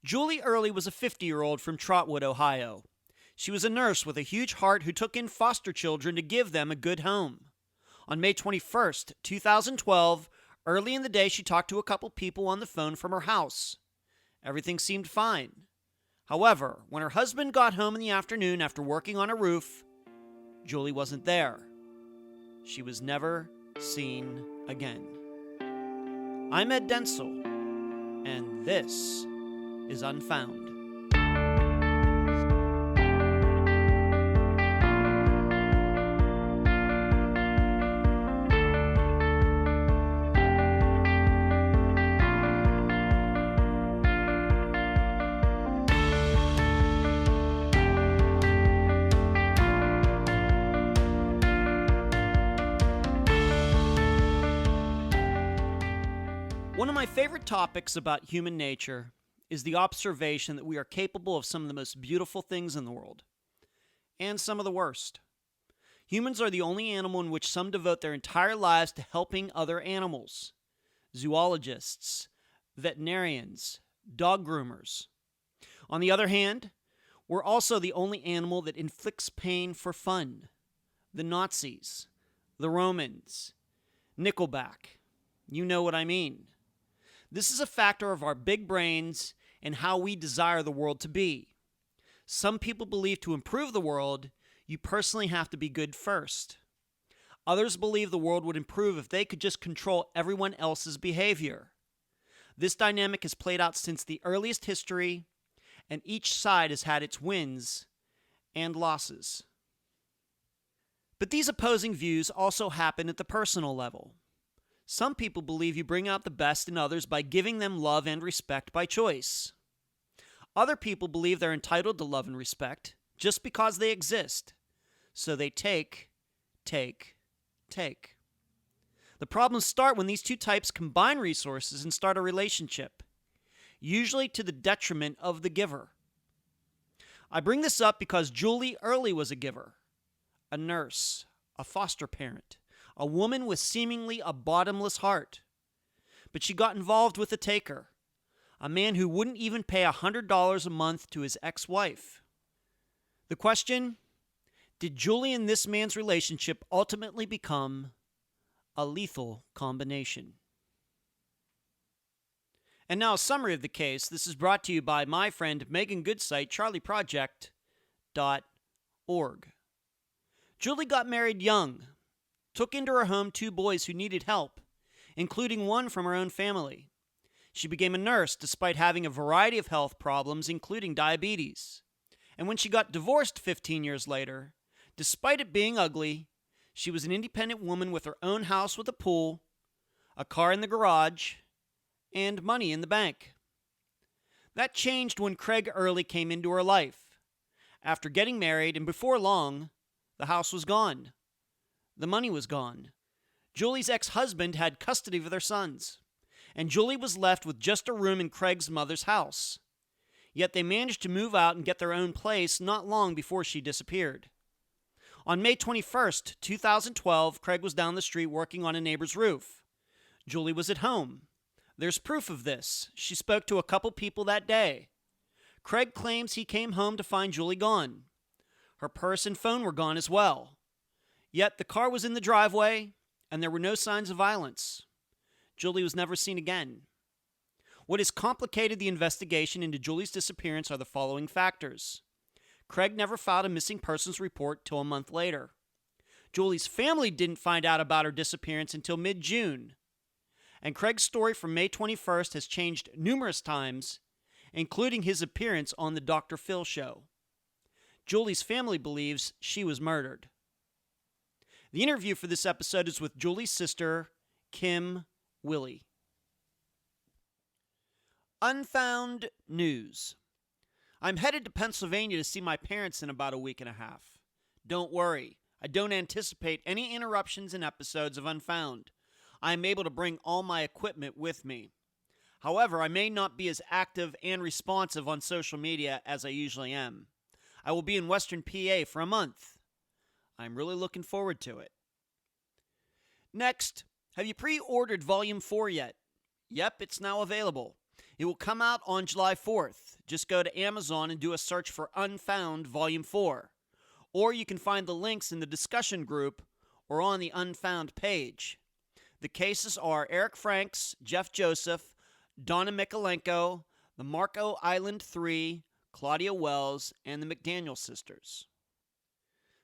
Julie Earley was a 50-year-old from Trotwood, Ohio. She was a nurse with a huge heart who took in foster children to give them a good home. On May 21st, 2012, early in the day, she talked to a couple people on the phone from her house. Everything seemed fine. However, when her husband got home in the afternoon after working on a roof, Julie wasn't there. She was never seen again. I'm Ed Densel, and this is Unfound. One of my favorite topics about human nature is the observation that we are capable of some of the most beautiful things in the world, and some of the worst. Humans are the only animal in which some devote their entire lives to helping other animals. Zoologists, veterinarians, dog groomers. On the other hand, we're also the only animal that inflicts pain for fun. The Nazis, the Romans, Nickelback. You know what I mean. This is a factor of our big brains and how we desire the world to be. Some people believe to improve the world, you personally have to be good first. Others believe the world would improve if they could just control everyone else's behavior. This dynamic has played out since the earliest history, and each side has had its wins and losses. But these opposing views also happen at the personal level. Some people believe you bring out the best in others by giving them love and respect by choice. Other people believe they're entitled to love and respect just because they exist. So they take. The problems start when these two types combine resources and start a relationship, usually to the detriment of the giver. I bring this up because Julie Earley was a giver, a nurse, a foster parent, a woman with seemingly a bottomless heart. But she got involved with a taker, a man who wouldn't even pay $100 a month to his ex-wife. The question, did Julie and this man's relationship ultimately become a lethal combination? And now a summary of the case. This is brought to you by my friend Megan Goodsite, charlieproject.org. Julie got married young, took into her home two boys who needed help, including one from her own family. She became a nurse despite having a variety of health problems, including diabetes. And when she got divorced 15 years later, despite it being ugly, she was an independent woman with her own house with a pool, a car in the garage, and money in the bank. That changed when Craig Earley came into her life. After getting married, and before long, the house was gone. The money was gone. Julie's ex-husband had custody of their sons, and Julie was left with just a room in Craig's mother's house. Yet they managed to move out and get their own place not long before she disappeared. On May 21st, 2012, Craig was down the street working on a neighbor's roof. Julie was at home. There's proof of this. She spoke to a couple people that day. Craig claims he came home to find Julie gone. Her purse and phone were gone as well. Yet the car was in the driveway, and there were no signs of violence. Julie was never seen again. What has complicated the investigation into Julie's disappearance are the following factors. Craig never filed a missing persons report till a month later. Julie's family didn't find out about her disappearance until mid-June. And Craig's story from May 21st has changed numerous times, including his appearance on the Dr. Phil show. Julie's family believes she was murdered. The interview for this episode is with Julie's sister, Kim Willie. Unfound news. I'm headed to Pennsylvania to see my parents in about a week and a half. Don't worry, I don't anticipate any interruptions in episodes of Unfound. I am able to bring all my equipment with me. However, I may not be as active and responsive on social media as I usually am. I will be in Western PA for a month. I'm really looking forward to it. Next, have you pre-ordered Volume 4 yet? Yep, it's now available. It will come out on July 4th. Just go to Amazon and do a search for Unfound Volume 4. Or you can find the links in the discussion group or on the Unfound page. The cases are Eric Franks, Jeff Joseph, Donna Mikalenko, the Marco Island 3, Claudia Wells, and the McDaniel sisters.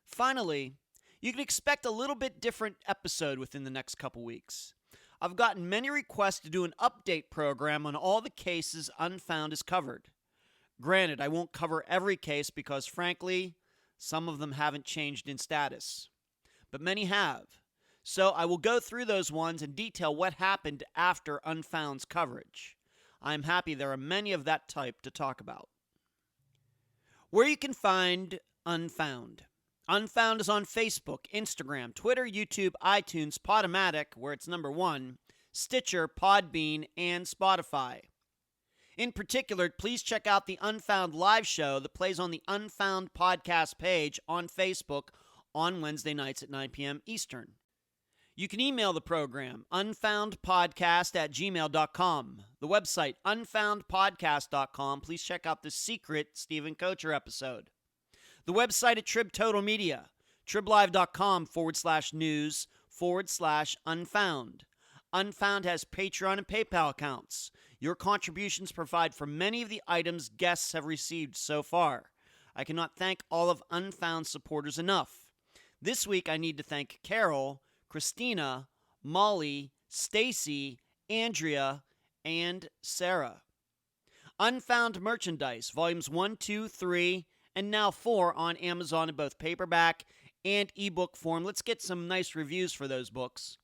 Finally, you can expect a little bit different episode within the next couple weeks. I've gotten many requests to do an update program on all the cases Unfound is covered. Granted, I won't cover every case because, frankly, some of them haven't changed in status. But many have. So I will go through those ones and detail what happened after Unfound's coverage. I am happy there are many of that type to talk about. Where you can find Unfound. Unfound is on Facebook, Instagram, Twitter, YouTube, iTunes, Podomatic, where it's number 1, Stitcher, Podbean, and Spotify. In particular, please check out the Unfound live show that plays on the Unfound podcast page on Facebook on Wednesday nights at 9 p.m. Eastern. You can email the program, unfoundpodcast@gmail.com. The website, unfoundpodcast.com. Please check out the secret Stephen Kocher episode. The website at Trib Total Media, triblive.com/news/unfound. Unfound has Patreon and PayPal accounts. Your contributions provide for many of the items guests have received so far. I cannot thank all of Unfound supporters enough. This week I need to thank Carol, Christina, Molly, Stacy, Andrea, and Sarah. Unfound merchandise, volumes 1, 2, 3, and now 4 on Amazon in both paperback and ebook form. Let's get some nice reviews for those books.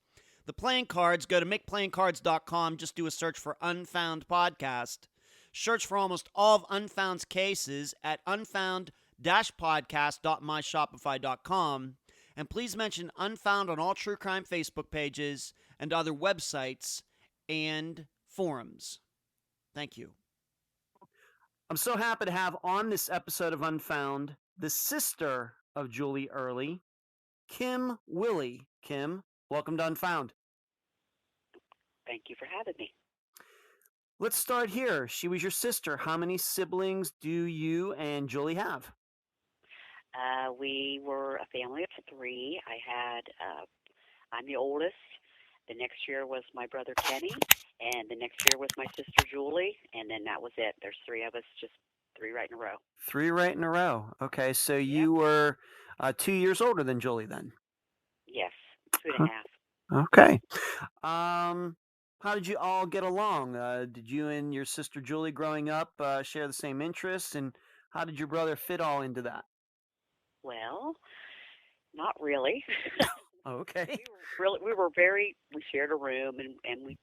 The playing cards, go to makeplayingcards.com. Just do a search for Unfound Podcast. Search for almost all of Unfound's cases at unfound-podcast.myshopify.com. And please mention Unfound on all true crime Facebook pages and other websites and forums. Thank you. I'm so happy to have on this episode of Unfound the sister of Julie Earley, Kim Willie. Kim, welcome to Unfound. Thank you for having me. Let's start here. She was your sister. How many siblings do you and Julie have? We were a family of 3. I'm the oldest. The next year was my brother Kenny, and the next year was my sister Julie, and then that was it. There's 3 of us, just 3 right in a row. 3 right in a row. Okay, so you were 2 years older than Julie then? Yes, 2.5. Okay. How did you all get along? Did you and your sister Julie growing up share the same interests, and how did your brother fit all into that? Well, not really. Okay. We shared a room, and we,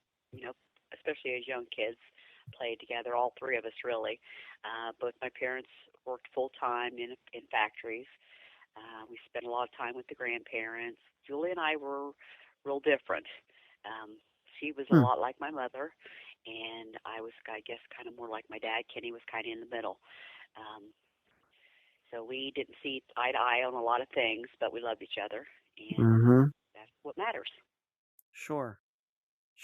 especially as young kids, played together, all 3 of us really. Both my parents worked full-time in factories. We spent a lot of time with the grandparents. Julie and I were real different. She was a lot like my mother, and I was, I guess, kind of more like my dad. Kenny was kind of in the middle. So we didn't see eye to eye on a lot of things, but we loved each other, and that's what matters. Sure.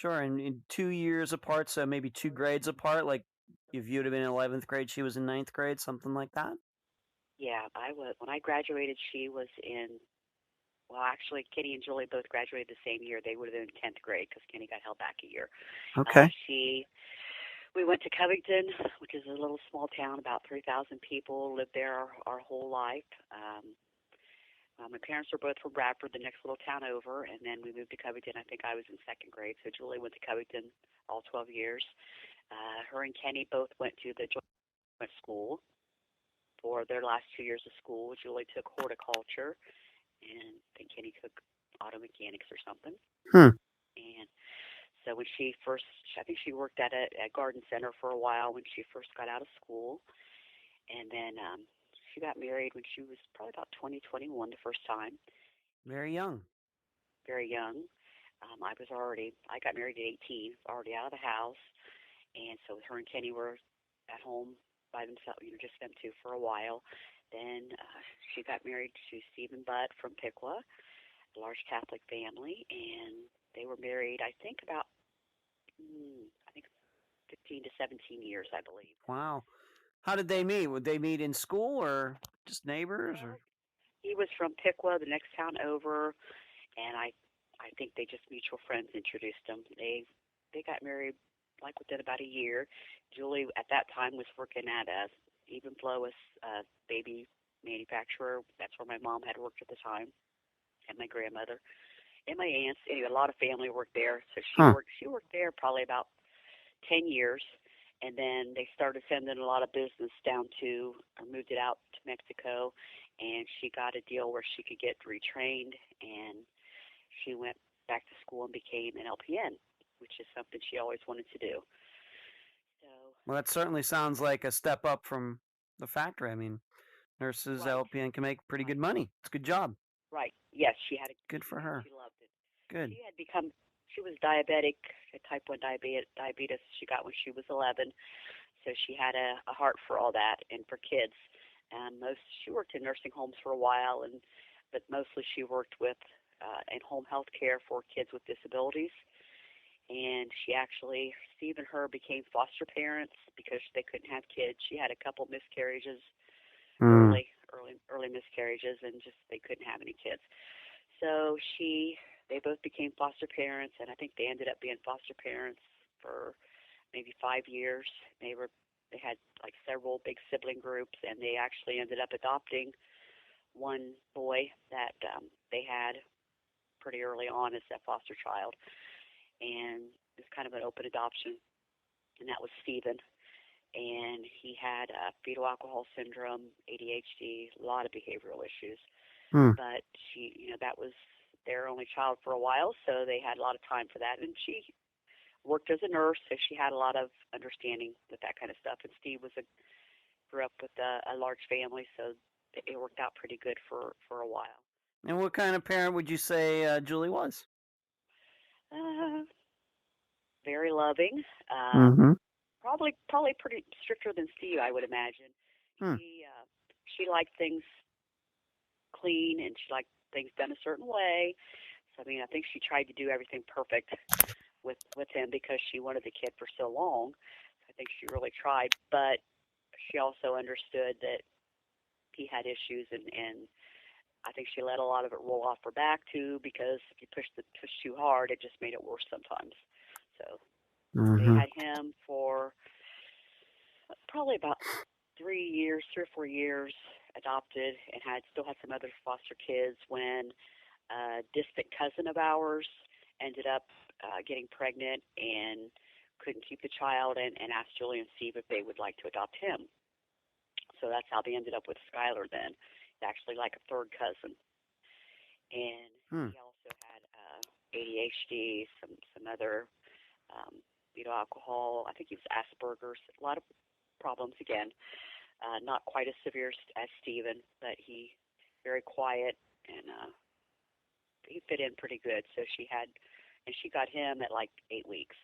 And 2 years apart, so maybe 2 grades apart, like if you would have been in 11th grade, she was in 9th grade, something like that? Yeah, I was. When I graduated, she was in, well, actually, Kenny and Julie both graduated the same year. They would have been in 10th grade because Kenny got held back a year. Okay. We went to Covington, which is a little small town, about 3,000 people, lived there our whole life. My parents were both from Bradford, the next little town over, and then we moved to Covington. I think I was in 2nd grade, so Julie went to Covington all 12 years. Her and Kenny both went to the joint school for their last 2 years of school. Julie took horticulture, and I think Kenny took auto mechanics or something. And so when I think she worked at a garden center for a while when she first got out of school. And then she got married when she was probably about 21 the first time. Very young. Very young. I got married at 18, already out of the house. And so her and Kenny were at home by themselves, just them 2 for a while. Then she got married to Stephen Budd from Piqua, a large Catholic family, and they were married, I think, about 15 to 17 years, I believe. Wow. How did they meet? Would they meet in school or just neighbors or? Well, he was from Piqua, the next town over, and I think they just mutual friends introduced them. They got married like within about a year. Julie at that time was working at a Even Flow as a baby manufacturer. That's where my mom had worked at the time, and my grandmother and my aunts. Anyway, a lot of family worked there. So Huh. she worked there probably about 10 years, and then they started sending a lot of business down to, or moved it out to Mexico, and she got a deal where she could get retrained, and she went back to school and became an LPN, which is something she always wanted to do. So, Well, that certainly sounds like a step up from the factory. I mean, nurses, right, LPN can make pretty good right, money. It's a good job. right. Yes, she had a, Good for and her. she loved it. Good. She had become, she was diabetic, type 1 diabetes she got when she was 11. So she had a heart for all that and for kids. And she worked in nursing homes for a while, but mostly she worked with in home health care for kids with disabilities. And she actually, Steve and her became foster parents because they couldn't have kids. She had a couple miscarriages, Mm. early miscarriages, and just they couldn't have any kids. So they both became foster parents, and I think they ended up being foster parents for maybe 5 years. They had like several big sibling groups, and they actually ended up adopting one boy that they had pretty early on as a foster child, and it was kind of an open adoption, and that was Stephen. And he had fetal alcohol syndrome, ADHD, a lot of behavioral issues. Hmm. But that was their only child for a while, so they had a lot of time for that. And she worked as a nurse, so she had a lot of understanding with that kind of stuff. And Steve grew up with a large family, so it worked out pretty good for a while. And what kind of parent would you say Julie was? Uh, Very loving. Mm-hmm. Probably pretty stricter than Steve, I would imagine. Hmm. She liked things clean, and she liked things done a certain way. So I mean, I think she tried to do everything perfect with him because she wanted the kid for so long. I think she really tried, but she also understood that he had issues, and I think she let a lot of it roll off her back too, because if you push too hard, it just made it worse sometimes. So they Mm-hmm. had him for probably about 3 years, 3 or 4 years, adopted, and still had some other foster kids when a distant cousin of ours ended up getting pregnant and couldn't keep the child, and asked Julie and Steve if they would like to adopt him. So that's how they ended up with Skylar then. It's actually like a third cousin. And Hmm. he also had ADHD, some other alcohol. I think he was Asperger's. A lot of problems again. Not quite as severe as Steven, but he very quiet, and he fit in pretty good. So she got him at like 8 weeks.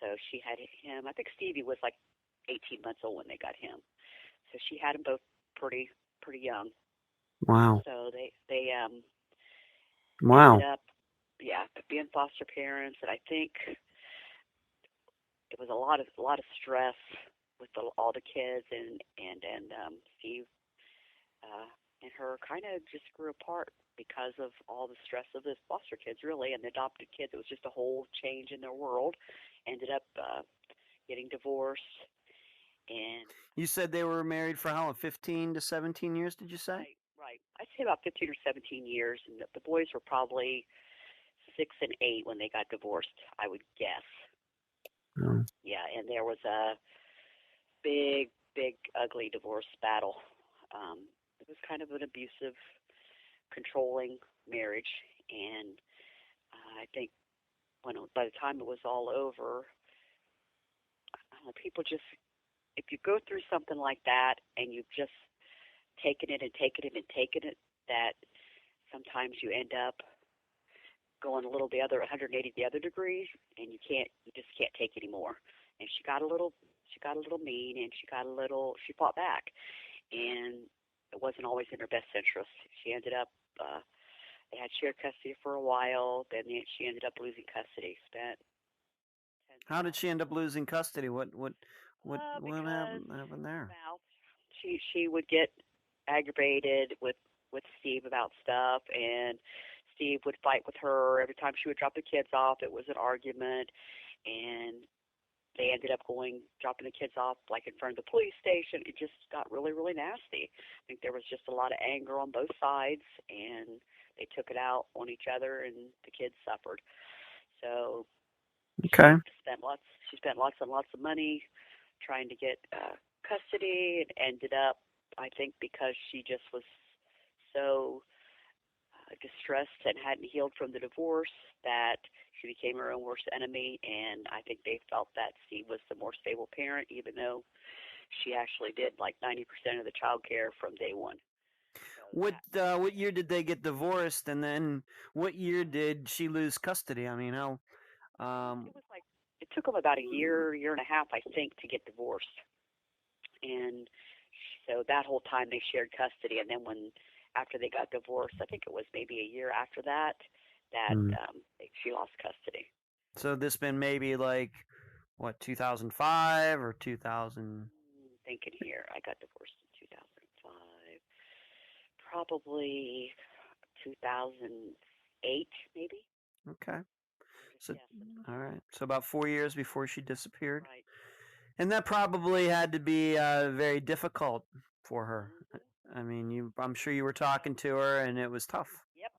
So she had him. I think Stevie was like 18 months old when they got him. So she had them both pretty young. Wow. So they ended Wow. up being foster parents, and I think it was a lot of stress with all the kids, and Steve and her kind of just grew apart because of all the stress of the foster kids, really, and the adopted kids. It was just a whole change in their world. Ended up getting divorced, and You said they were married for how long? 15 to 17 years, did you say? right. I'd say about 15 or 17 years, and the boys were probably 6 and 8 when they got divorced, I would guess. Oh. Yeah, and there was a big, ugly divorce battle. It was kind of an abusive, controlling marriage, and I think by the time it was all over, I don't know, people just, if you go through something like that and you've just taken it and taken it and taken it, that sometimes you end up going a little 180 the other degrees, and you just can't take anymore. And she got a little mean, and she fought back, and it wasn't always in her best interest. She ended up, they had shared custody for a while, then she ended up losing custody, spent How did she end up losing custody? What Because happened there? mouth, she would get aggravated with Steve about stuff, and Steve would fight with her every time she would drop the kids off. It was an argument, and they ended up dropping the kids off like in front of the police station. It just got really, really nasty. I think there was just a lot of anger on both sides, and they took it out on each other, and the kids suffered. So Okay. she spent lots and lots of money trying to get custody, and ended up, I think, because she just was so distressed and hadn't healed from the divorce, that she became her own worst enemy. And I think they felt that Steve was the more stable parent, even though she actually did like 90% of the child care from day one. So What year did they get divorced, and then what year did she lose custody? I mean, how it was like it took them about a year and a half, I think, to get divorced. And so that whole time they shared custody. And then after they got divorced, I think it was maybe a year after that that Hmm. she lost custody. So this been maybe like what 2005 or 2000? Thinking here, I got divorced in 2005, probably 2008, maybe. Okay. I'm just So guessing. all right. So about 4 years before she disappeared, Right. and that probably had to be very difficult for her. Mm-hmm. I mean, I'm sure you were talking to her, and it was tough. Yep.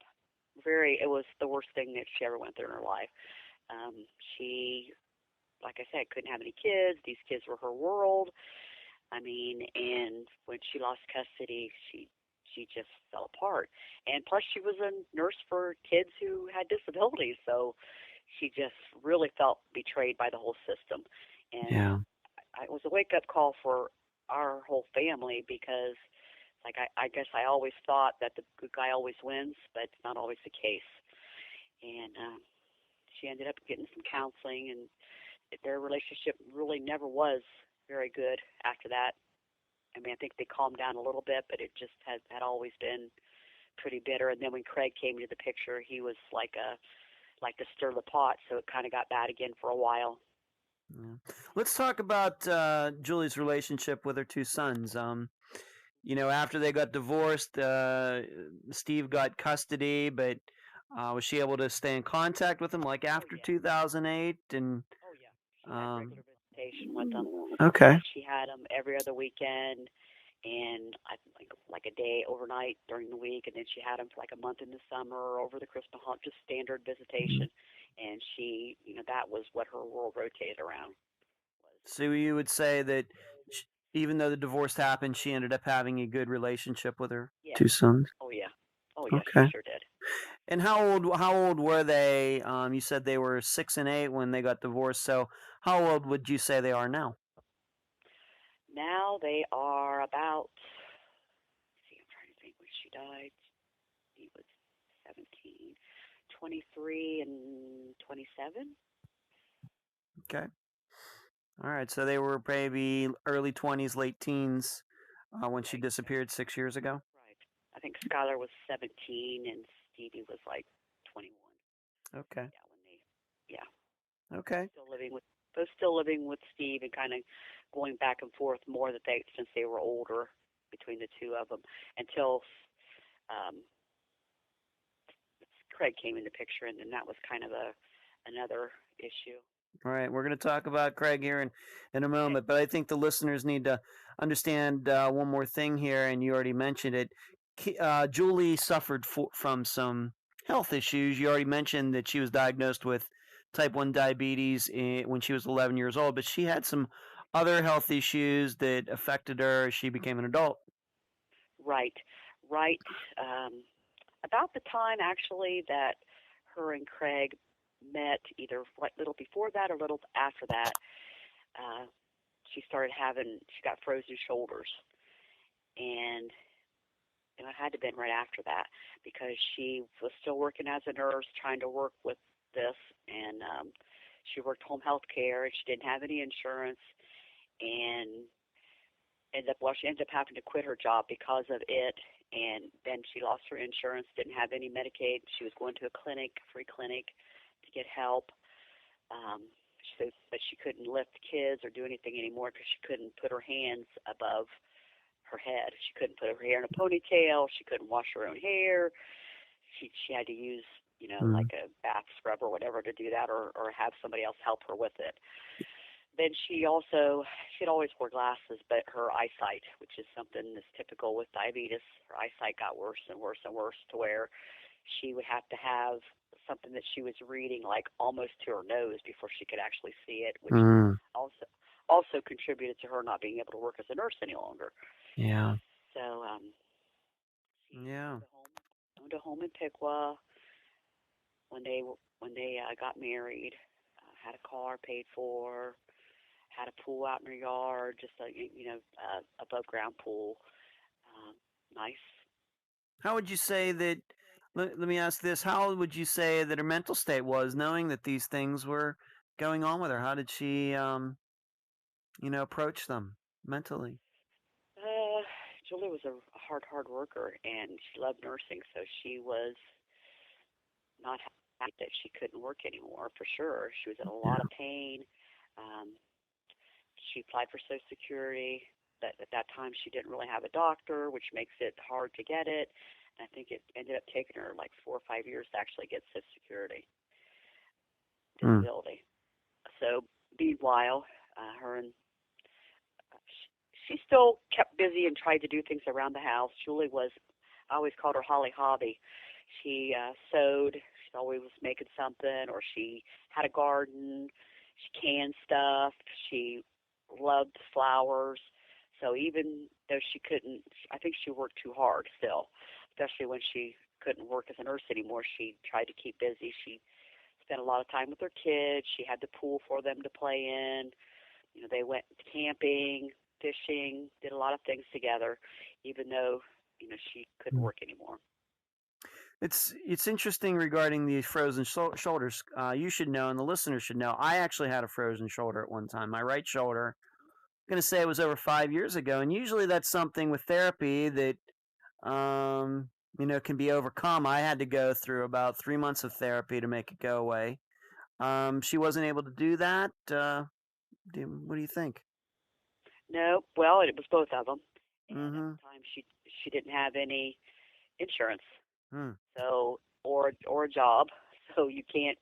It was the worst thing that she ever went through in her life. She, like I said, couldn't have any kids. These kids were her world. I mean, and when she lost custody, she just fell apart. And plus, she was a nurse for kids who had disabilities, so she just really felt betrayed by the whole system. And Yeah. it was a wake up call for our whole family, because, like, I guess I always thought that the good guy always wins, but it's not always the case. And she ended up getting some counseling, and their relationship really never was very good after that. I mean, I think they calmed down a little bit, but it just had always been pretty bitter. And then when Craig came into the picture, he was like to stir the pot, so it kind of got bad again for a while. Yeah. Let's talk about Julie's relationship with her two sons. After they got divorced, Steve got custody, but was she able to stay in contact with him like Oh after yeah, 2008? And oh yeah. She had um, regular visitation with them. okay, She had them every other weekend, and I think like a day overnight during the week, and then she had them for like a month in the summer over the Christmas holiday, just standard visitation. And she, that was what her world rotated around. Was so you would say that sh even though the divorce happened, she ended up having a good relationship with her yes, two sons. oh yeah, oh yeah, she Okay. sure did. And how old were they? You said they were 6 and 8 when they got divorced. So how old would you say they are now? Now they are about. Let's see, I'm trying to think when she died. He was 17, 23, and 27. Okay. All right. So they were maybe early 20s, late teens when she Right, disappeared 6 years ago. right. I think Skylar was 17 and Stevie was like 21. Okay. Yeah, when they, yeah, Okay. still living with both still living with Steve, and kind of going back and forth more that they since they were older between the two of them, until um, Craig came in the picture, and then that was kind of another issue. All right. We're going to talk about Craig here in a Okay. moment, but I think the listeners need to understand one more thing here, and you already mentioned it. Julie suffered from some health issues. You already mentioned that she was diagnosed with type 1 diabetes when she was 11 years old, but she had some other health issues that affected her as she became an adult. Right, right. Um, about the time actually that her and Craig met, either like little before that or little after that, uh, she got frozen shoulders, and it had to have been right after that, because she was still working as a nurse, trying to work with this, and she worked home health care, and she didn't have any insurance, and she ended up having to quit her job because of it. And then she lost her insurance, didn't have any Medicaid. She was going to a free clinic, to get help. Um, So that she couldn't lift kids or do anything anymore because she couldn't put her hands above her head. She couldn't put her hair in a ponytail. She couldn't wash her own hair. She had to use, like a bath scrub or whatever to do that, or have somebody else help her with it. Then she'd always wore glasses, but her eyesight, which is something that's typical with diabetes, her eyesight got worse and worse and worse to where she would have to have something that she was reading like almost to her nose before she could actually see it, which also contributed to her not being able to work as a nurse any longer. Yeah. So she Yeah. owned a home in Piqua when they got married. Had a car paid for. Had a pool out in her yard, just above ground pool. Nice. How would you say that? Let me ask this: how would you say that her mental state was, knowing that these things were going on with her? How did she, approach them mentally? Uh, Julie was a hard worker, and she loved nursing, so she was not happy that she couldn't work anymore. For sure, she was in a lot of pain. Um, she applied for Social Security. At that time, she didn't really have a doctor, which makes it hard to get it. And I think it ended up taking her like 4 or 5 years to actually get Social Security disability. So, meanwhile, her and she still kept busy and tried to do things around the house. Julie was, I always called her Holly Hobby. She sewed. She always was making something, or she had a garden. She canned stuff. She loved flowers. So even though she couldn't, I think she worked too hard still, especially when she couldn't work as a nurse anymore. She tried to keep busy. She spent a lot of time with her kids. She had the pool for them to play in. They went camping, fishing, did a lot of things together, even though, she couldn't work anymore. It's interesting regarding the frozen shoulders. You should know, and the listeners should know. I actually had a frozen shoulder at one time. My right shoulder. I'm going to say it was over 5 years ago, and usually that's something with therapy that can be overcome. I had to go through about 3 months of therapy to make it go away. She wasn't able to do that. What do you think? No, well, it was both of them. And at Mm-hmm. the time, she didn't have any insurance, Hmm. so or a job, so you can't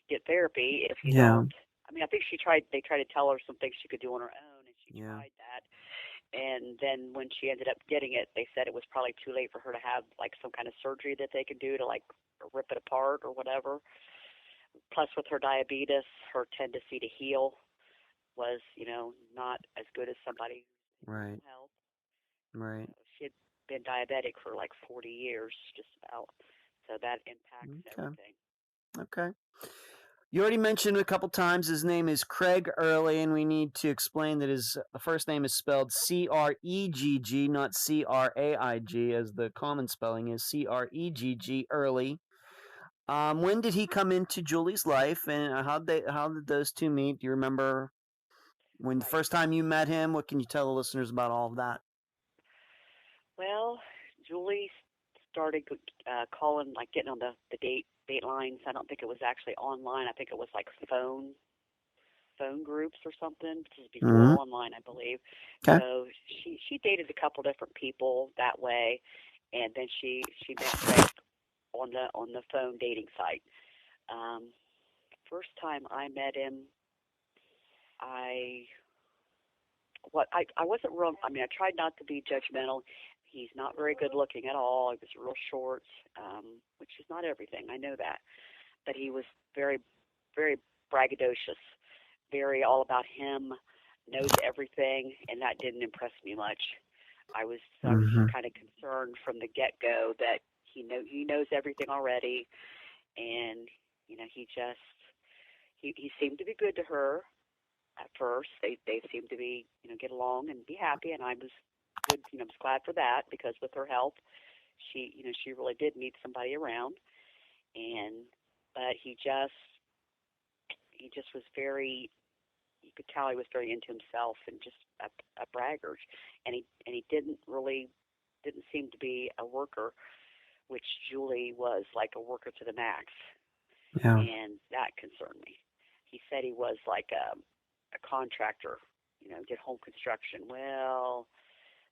get therapy if you Yeah. don't. I mean, I think she tried. They tried to tell her some things she could do on her own, and she Yeah. tried that. And then when she ended up getting it, they said it was probably too late for her to have like some kind of surgery that they could do to like rip it apart or whatever. Plus, with her diabetes, her tendency to heal was, not as good as somebody who's in Right. normal health. Right. She had been diabetic for like 40 years, just about. So that impacts Okay. everything. Okay. You already mentioned a couple times his name is Craig Earley, and we need to explain that his first name is spelled Cregg, not Craig, as the common spelling is Cregg Earley. When did he come into Julie's life, and how did those two meet? Do you remember when the Right. first time you met him? What can you tell the listeners about all of that? Well, Julie started calling, like getting on the date lines. I don't think it was actually online. I think it was like phone groups or something. This is before Mm-hmm. online, I believe. Okay. So she dated a couple different people that way, and then she met Craig on the phone dating site. Um, First time I met him, I I wasn't real. I mean, I tried not to be judgmental. He's not very good looking at all. He was real short, which is not everything. I know that, but he was very braggadocious, very all about him, knows everything, and that didn't impress me much. I was Mm-hmm. kind of concerned from the get go that he knows everything already, and he seemed to be good to her at first. They seemed to be get along and be happy, and I was good. I was glad for that because with her health, she really did need somebody around, and but he just was very. You could tell he was very into himself and just a braggart, and he didn't seem to be a worker, which Julie was like a worker to the max, Yeah. and that concerned me. he said he was like a contractor, did home construction. Well,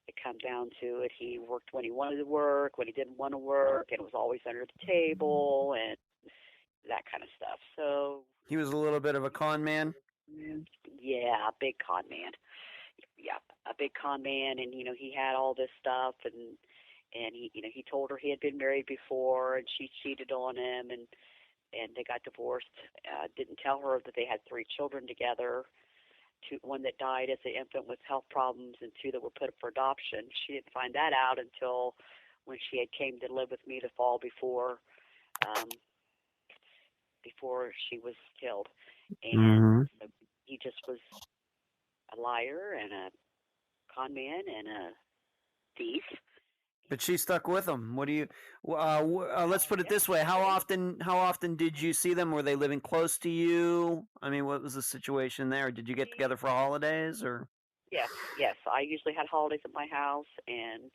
it come down to it, he worked when he wanted to work, when he didn't want to work, and it was always under the table and that kind of stuff. So He was a little bit of a con man. yeah, a big con man. Yeah, a big con man, and he had all this stuff, and he told her he had been married before, and she cheated on him, and they got divorced. Didn't tell her that they had 3 children together. One that died as an infant with health problems, and 2 that were put up for adoption. She didn't find that out until when she had came to live with me the fall before she was killed. And so he just was a liar and a con man and a thief. But she stuck with him. What do you? Let's put it this way: How often did you see them? Were they living close to you? I mean, what was the situation there? Did you get together for holidays or? Yes. I usually had holidays at my house, and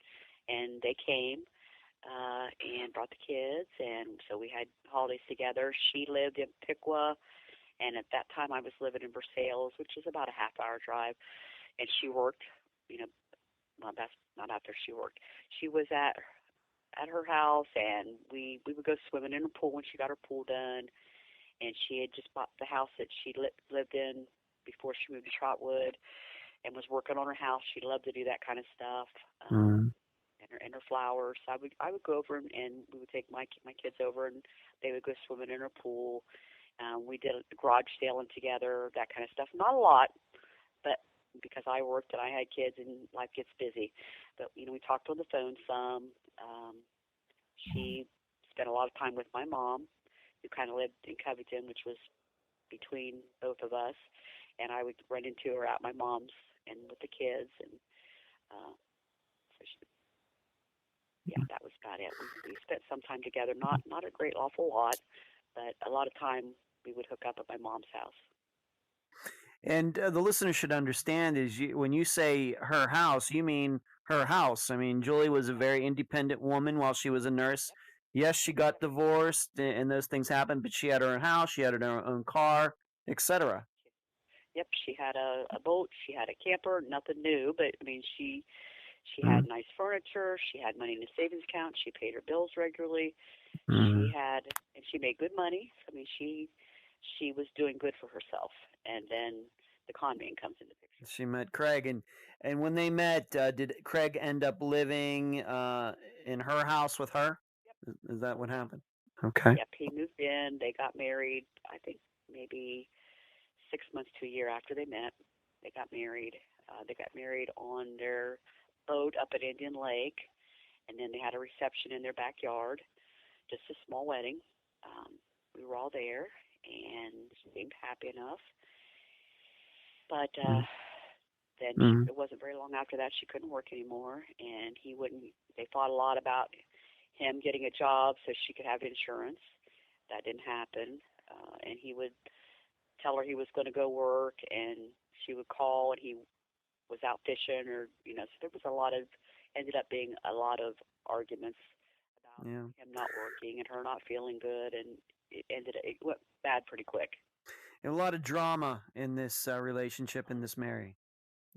they came and brought the kids, and so we had holidays together. She lived in Piqua, and at that time I was living in Versailles, which is about a half-hour drive, and she worked. Well, that's not after she worked. She was at her house, and we would go swimming in her pool when she got her pool done. And she had just bought the house that she lived in before she moved to Trotwood, and was working on her house. She loved to do that kind of stuff, and her flowers. So I would go over, and we would take my kids over, and they would go swimming in her pool. We did a garage sailing together, that kind of stuff. Not a lot, but because I worked and I had kids and life gets busy. But, we talked on the phone some. She spent a lot of time with my mom, who kind of lived in Covington, which was between both of us. And I would run into her at my mom's and with the kids. And that was about it. We spent some time together, not a great awful lot, but a lot of time we would hook up at my mom's house. And the listener should understand when you say her house, you mean her house. I mean, Julie was a very independent woman while she was a nurse. Yes, she got divorced and those things happened, but she had her own house, she had her own car, etc. Yep, she had a boat, she had a camper, nothing new, but I mean, she had nice furniture, she had money in a savings account, she paid her bills regularly, and she made good money. I mean, she was doing good for herself. And then the con man comes into the picture. She met Craig, and when they met, did Craig end up living in her house with her? Yep. Is that what happened? Okay. Yep, he moved in. They got married, I think maybe 6 months to a year after they met. They got married. They got married on their boat up at Indian Lake, and then they had a reception in their backyard, just a small wedding. We were all there, and seemed happy enough. But then it wasn't very long after that she couldn't work anymore, and he wouldn't. They fought a lot about him getting a job so she could have insurance. That didn't happen, and he would tell her he was going to go work, and she would call, and he was out fishing, or So there was ended up being a lot of arguments about him not working and her not feeling good, and it went bad pretty quick. A lot of drama in this relationship, in this marriage.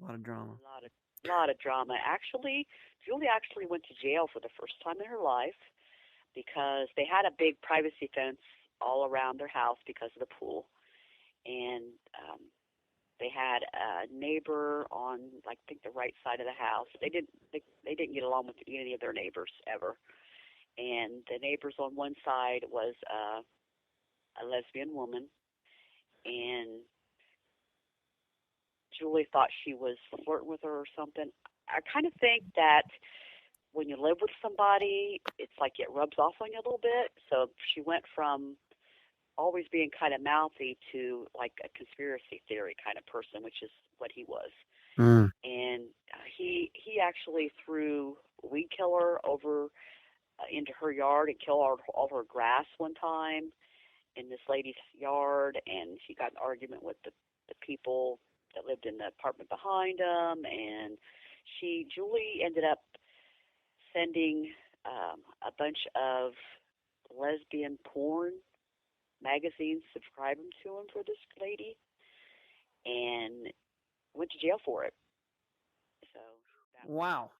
A lot of drama. A lot of drama. Actually, Julie actually went to jail for the first time in her life because they had a big privacy fence all around their house because of the pool, and they had a neighbor on, I think, the right side of the house. They didn't get along with any of their neighbors ever, and the neighbors on one side was a lesbian woman. And Julie thought she was flirting with her or something. I kind of think that when you live with somebody, it's like it rubs off on you a little bit. So she went from always being kind of mouthy to like a conspiracy theory kind of person, which is what he was. And he actually threw weed killer over into her yard and killed all her grass one time in this lady's yard, and she got in an argument with the people that lived in the apartment behind them, and Julie ended up sending a bunch of lesbian porn magazines, subscribed to them for this lady, and went to jail for it. So that was, Wow.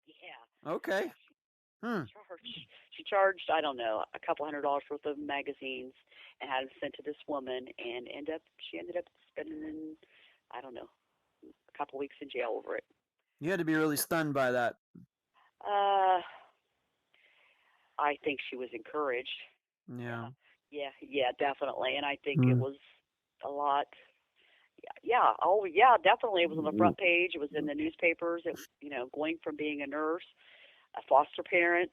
yeah, Okay. yeah. Hmm. She charged, I don't know, a couple $100 worth of magazines and had them sent to this woman, and she ended up spending, I don't know, a couple weeks in jail over it. You had to be really stunned by that. Uh, I think she was encouraged. Yeah. Yeah, yeah, definitely, and I think it Hmm. was a lot. Yeah, oh yeah, definitely. It was on the front page. It was in the newspapers. It, going from being a nurse, a foster parent,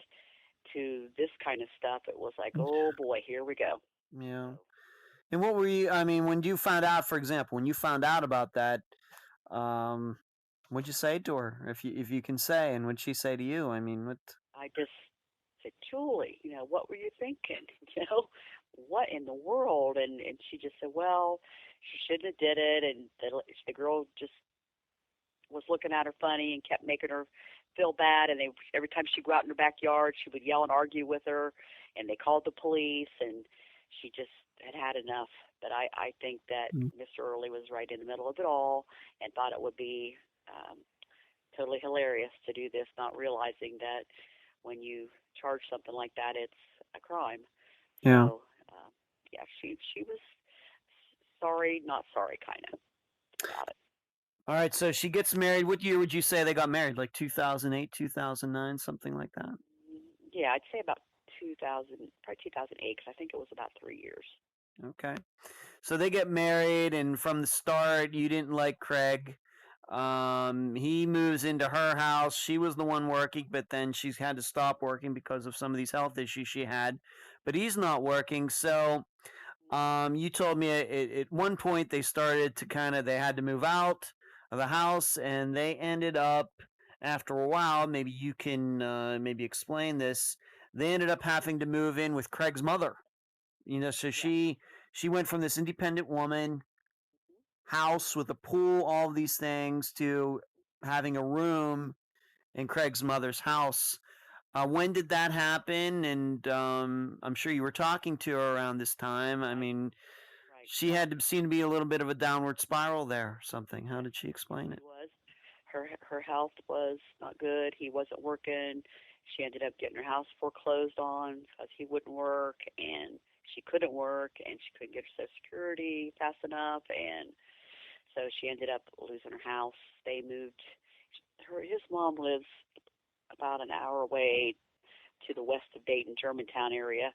to this kind of stuff, it was like, oh boy, here we go. Yeah. So, And what were you? I mean, when you found out, for example, when you found out about that, um, what'd you say to her, if you can say, and what'd she say to you? I mean, what? I just said, Julie, what were you thinking? You know, what in the world? And she just said, well, she shouldn't have did it, and the girl just was looking at her funny and kept making her feel bad. And every time she'd go out in her backyard, she would yell and argue with her, and they called the police, and she just had enough. But I think that Mm. Mr. Earley was right in the middle of it all and thought it would be totally hilarious to do this, not realizing that when you charge something like that, it's a crime. Yeah. So, yeah, she was sorry, not sorry, kind of about it. All right. So she gets married. What year would you say they got married? Like 2008, 2009, something like that. Yeah, I'd say about 2000, probably 2008, because I think it was about 3 years. Okay. So they get married, and from the start, you didn't like Craig. He moves into her house. She was the one working, but then she's had to stop working because of some of these health issues she had. But he's not working. So, you told me at one point they started to they had to move out of the house, and they ended up, after a while, maybe you can maybe explain this. They ended up having to move in with Craig's mother. So Yeah. she went from this independent woman house with a pool, all of these things, to having a room in Craig's mother's house. When did that happen? And I'm sure you were talking to her around this time. I Right. mean, Right. she Well, had to seem to be a little bit of a downward spiral there, or something. How yes, did she explain she it? was. Her health was not good. He wasn't working. She ended up getting her house foreclosed on because he wouldn't work, and she couldn't work, and she couldn't get her Social Security fast enough, and so she ended up losing her house. They moved. His mom lives about an hour away to the west of Dayton, Germantown area,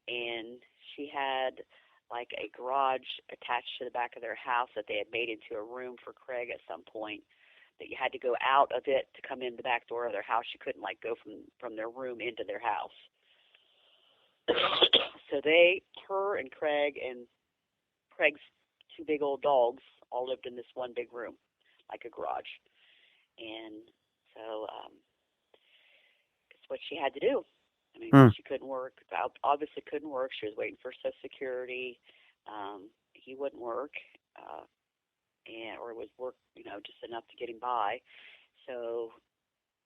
and she had like a garage attached to the back of their house that they had made into a room for Craig at some point. That you had to go out of it to come in the back door of their house. You couldn't like go from their room into their house. So her and Craig's two big old dogs all lived in this one big room, like a garage. And so it's what she had to do. I mean, Hmm. she couldn't work. Obviously, couldn't work. She was waiting for Social Security. He wouldn't work, or it was work, just enough to get him by. So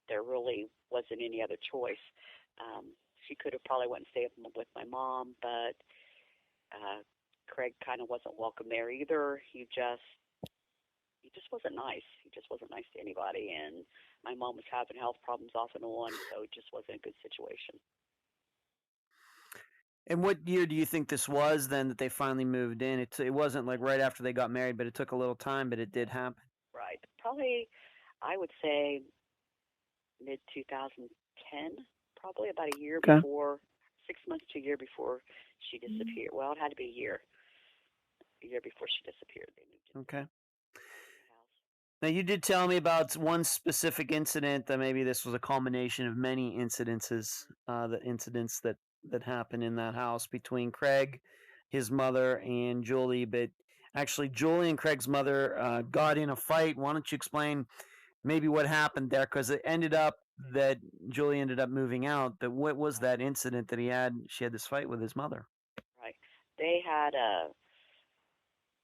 there really wasn't any other choice. She could have probably went and stayed with my mom, but Craig kind of wasn't welcome there either. He just wasn't nice. He just wasn't nice to anybody, and my mom was having health problems off and on, so it just wasn't a good situation. And what year do you think this was then that they finally moved in? It wasn't like right after they got married, but it took a little time, but it did happen. Right. Probably, I would say mid 2010. Probably about a year Okay. before, 6 months to a year before she disappeared. Well, it had to be a year before she disappeared. They moved into Okay. the house. Now, you did tell me about one specific incident that maybe this was a culmination of many the incidents that happened in that house between Craig, his mother, and Julie. But actually, Julie and Craig's mother got in a fight. Why don't you explain maybe what happened there? Because it ended up that Julie ended up moving out. But what was Right. that incident that she had this fight with his mother? Right. They had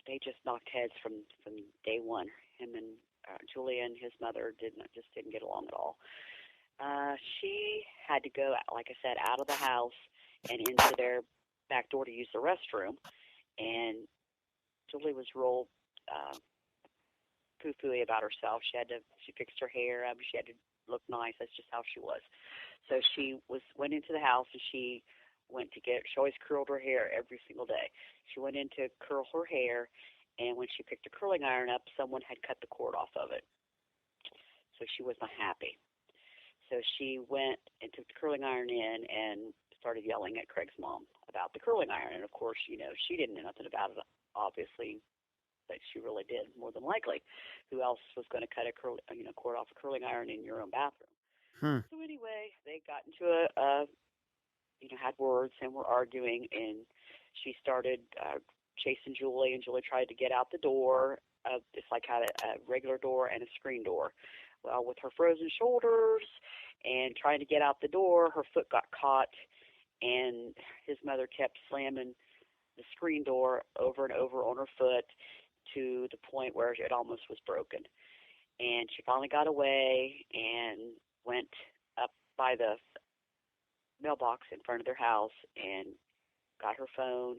they just knocked heads from day one. Him and Julia and his mother didn't get along at all. She had to go, like I said, out of the house and into their back door to use the restroom, and Julie was real uh, poo-pooey about herself. She fixed her hair. She had to look nice. That's just how she was. So went into the house, and she always curled her hair every single day. She went in to curl her hair, and when she picked a curling iron up, someone had cut the cord off of it. So she was not happy. So she went and took the curling iron in and started yelling at Craig's mom about the curling iron. And of course, she didn't know nothing about it, obviously, but she really did, more than likely. Who else was going to cut cord off a curling iron in your own bathroom? Hmm. So anyway, they got into had words and were arguing, and she started chasing Julie, and Julie tried to get out the door. It's like had a regular door and a screen door. Well, with her frozen shoulders and trying to get out the door, her foot got caught, and his mother kept slamming the screen door over and over on her foot to the point where it almost was broken. And she finally got away and went up by the mailbox in front of their house and got her phone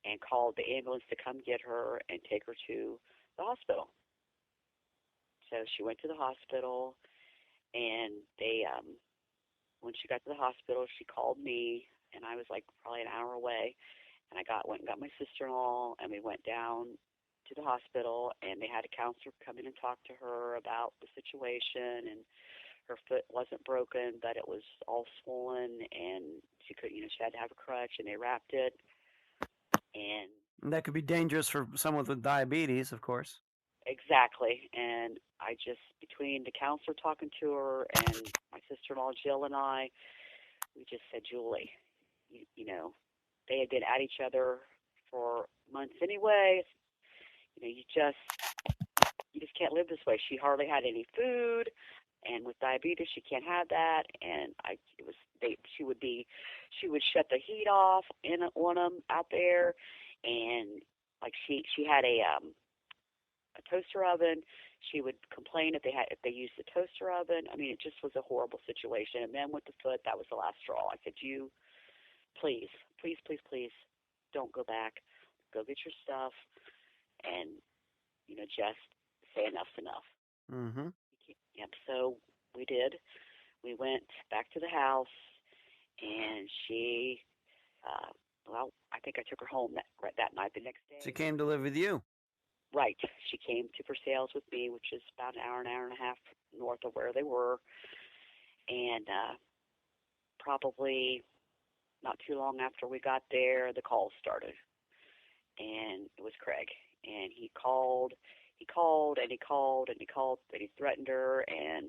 and called the ambulance to come get her and take her to the hospital. So she went to the hospital, and when she got to the hospital, she called me, and I was like probably an hour away, and I went and got my sister-in-law, and we went down to the hospital, and they had a counselor come in and talk to her about the situation, and her foot wasn't broken, but it was all swollen, and she had to have a crutch, and they wrapped it, and That could be dangerous for someone with diabetes, of course. exactly. And I just, between the counselor talking to her and my sister-in-law Jill and I, we just said, Julie, they had been at each other for months anyway. You just can't live this way. She hardly had any food, and with diabetes, she can't have that. And she would shut the heat off on them out there, and like she had a toaster oven. She would complain if they used the toaster oven. I mean, it just was a horrible situation. And then with the foot, that was the last straw. I said, you please, please, please, please, don't go back. Go get your stuff, and just say enough's enough. Mm-hmm. Yep. So we did. We went back to the house, and she, I think I took her home that night. The next day, She came to live with you. right. She came to Versailles with me, which is about an hour and a half north of where they were, and probably not too long after we got there, the calls started, and it was Craig, and he called, and he called, and he threatened her, and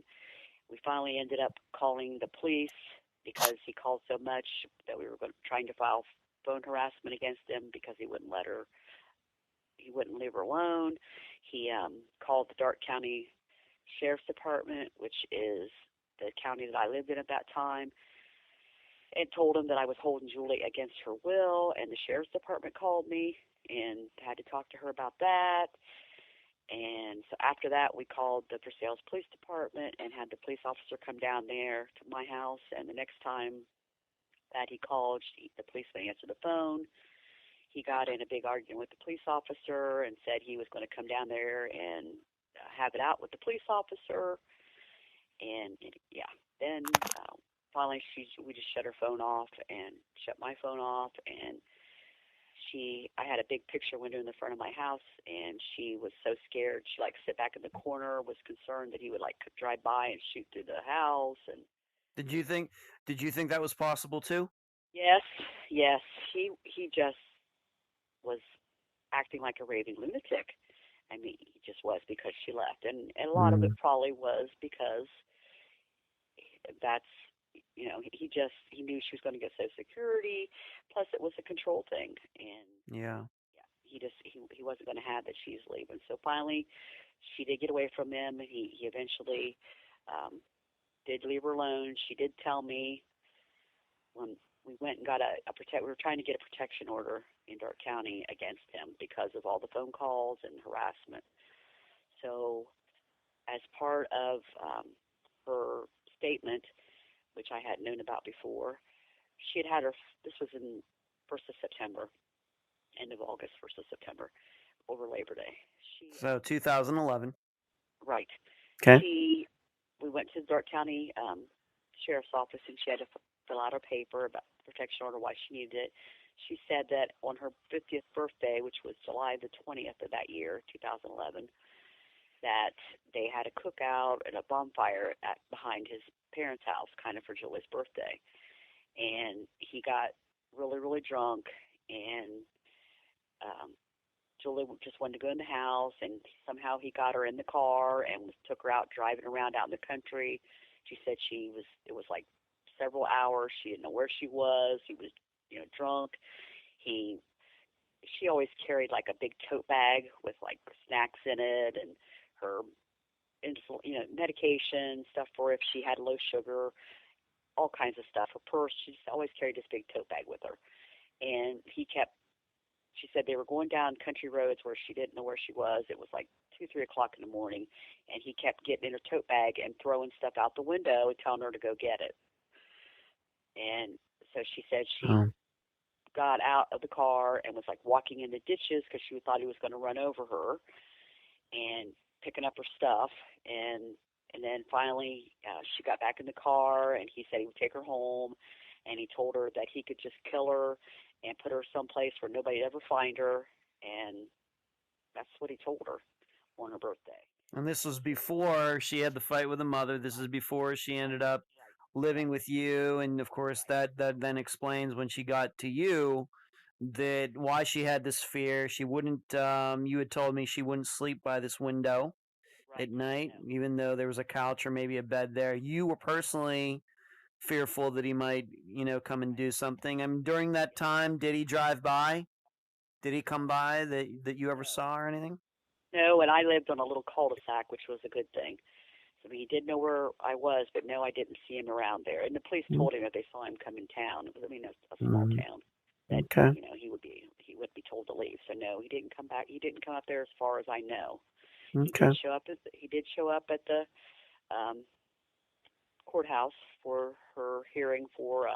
we finally ended up calling the police because he called so much that we were trying to file phone harassment against him because he wouldn't leave her alone. He called the Dark County Sheriff's Department, which is the county that I lived in at that time, and told him that I was holding Julie against her will, and the Sheriff's Department called me and had to talk to her about that. And so after that, we called the Versailles Police Department and had the police officer come down there to my house. And the next time that he called, the policeman answered the phone. He got in a big argument with the police officer and said he was going to come down there and have it out with the police officer. And then finally we just shut her phone off and shut my phone off, and I had a big picture window in the front of my house, and she was so scared. She sit back in the corner, was concerned that he would drive by and shoot through the house. And Did you think that was possible too? yes. He just was acting like a raving lunatic. I mean, he just was, because she left, and a lot of it probably was because that's he knew she was going to get Social Security. Plus, it was a control thing, and he wasn't going to have that she's leaving. So finally, she did get away from him. He eventually did leave her alone. She did tell me when we went and got we were trying to get a protection order in Dark County against him because of all the phone calls and harassment. So, as part of her statement, which I hadn't known about before, this was in 1st of September, end of August, 1st of September, over Labor Day. So 2011. Right. Okay. We went to the Dark County Sheriff's Office, and she had to fill out her paper about the protection order, why she needed it. She said that on her 50th birthday, which was July the 20th of that year, 2011, that they had a cookout and a bonfire behind his parents' house, kind of for Julie's birthday. And he got really, really drunk, and Julie just wanted to go in the house, and somehow he got her in the car and took her out driving around out in the country. She said it was like several hours. She didn't know where she was. He was, drunk. She always carried like a big tote bag with like snacks in it and her medication, stuff for if she had low sugar, all kinds of stuff. Her purse, she just always carried this big tote bag with her. And she said they were going down country roads where she didn't know where she was. It was like 2, 3 o'clock in the morning, and he kept getting in her tote bag and throwing stuff out the window and telling her to go get it. And so she said she got out of the car and was like walking in the ditches because she thought he was going to run over her, and picking up her stuff. And then finally she got back in the car, and he said he would take her home, and he told her that he could just kill her and put her someplace where nobody'd ever find her, and that's what he told her on her birthday. And this was before she had the fight with the mother. This is before she ended up living with you, and of course that then explains when she got to you that why she had this fear. She wouldn't. You had told me she wouldn't sleep by this window at night, even though there was a couch or maybe a bed there. You were personally fearful that he might, come and do something. I mean, during that time, did he drive by? Did he come by that you ever saw or anything? No, and I lived on a little cul-de-sac, which was a good thing. So he did know where I was, but no, I didn't see him around there. And the police told him that they saw him come in town. It was, a small town. That, he would be told to leave. So no, he didn't come back. He didn't come up there as far as I know. Okay. He did show up at the courthouse for her hearing for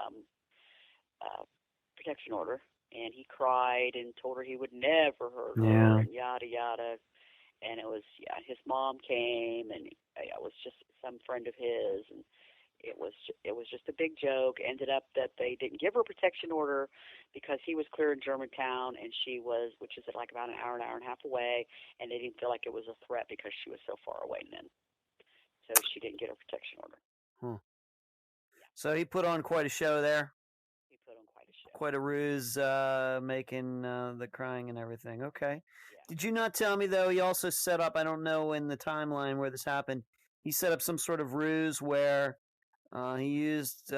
protection order, and he cried and told her he would never hurt her and yada yada. And it was his mom came, and it was just some friend of his, and it was just a big joke. Ended up that they didn't give her a protection order because he was clear in Germantown, and she was, which is like about an hour and a half away, and they didn't feel like it was a threat because she was so far away then. So she didn't get her protection order. Huh. So he put on quite a show there. He put on quite a show. Quite a ruse, making the crying and everything. Okay. Yeah. Did you not tell me though? He also set up. I don't know in the timeline where this happened. He set up some sort of ruse where he used.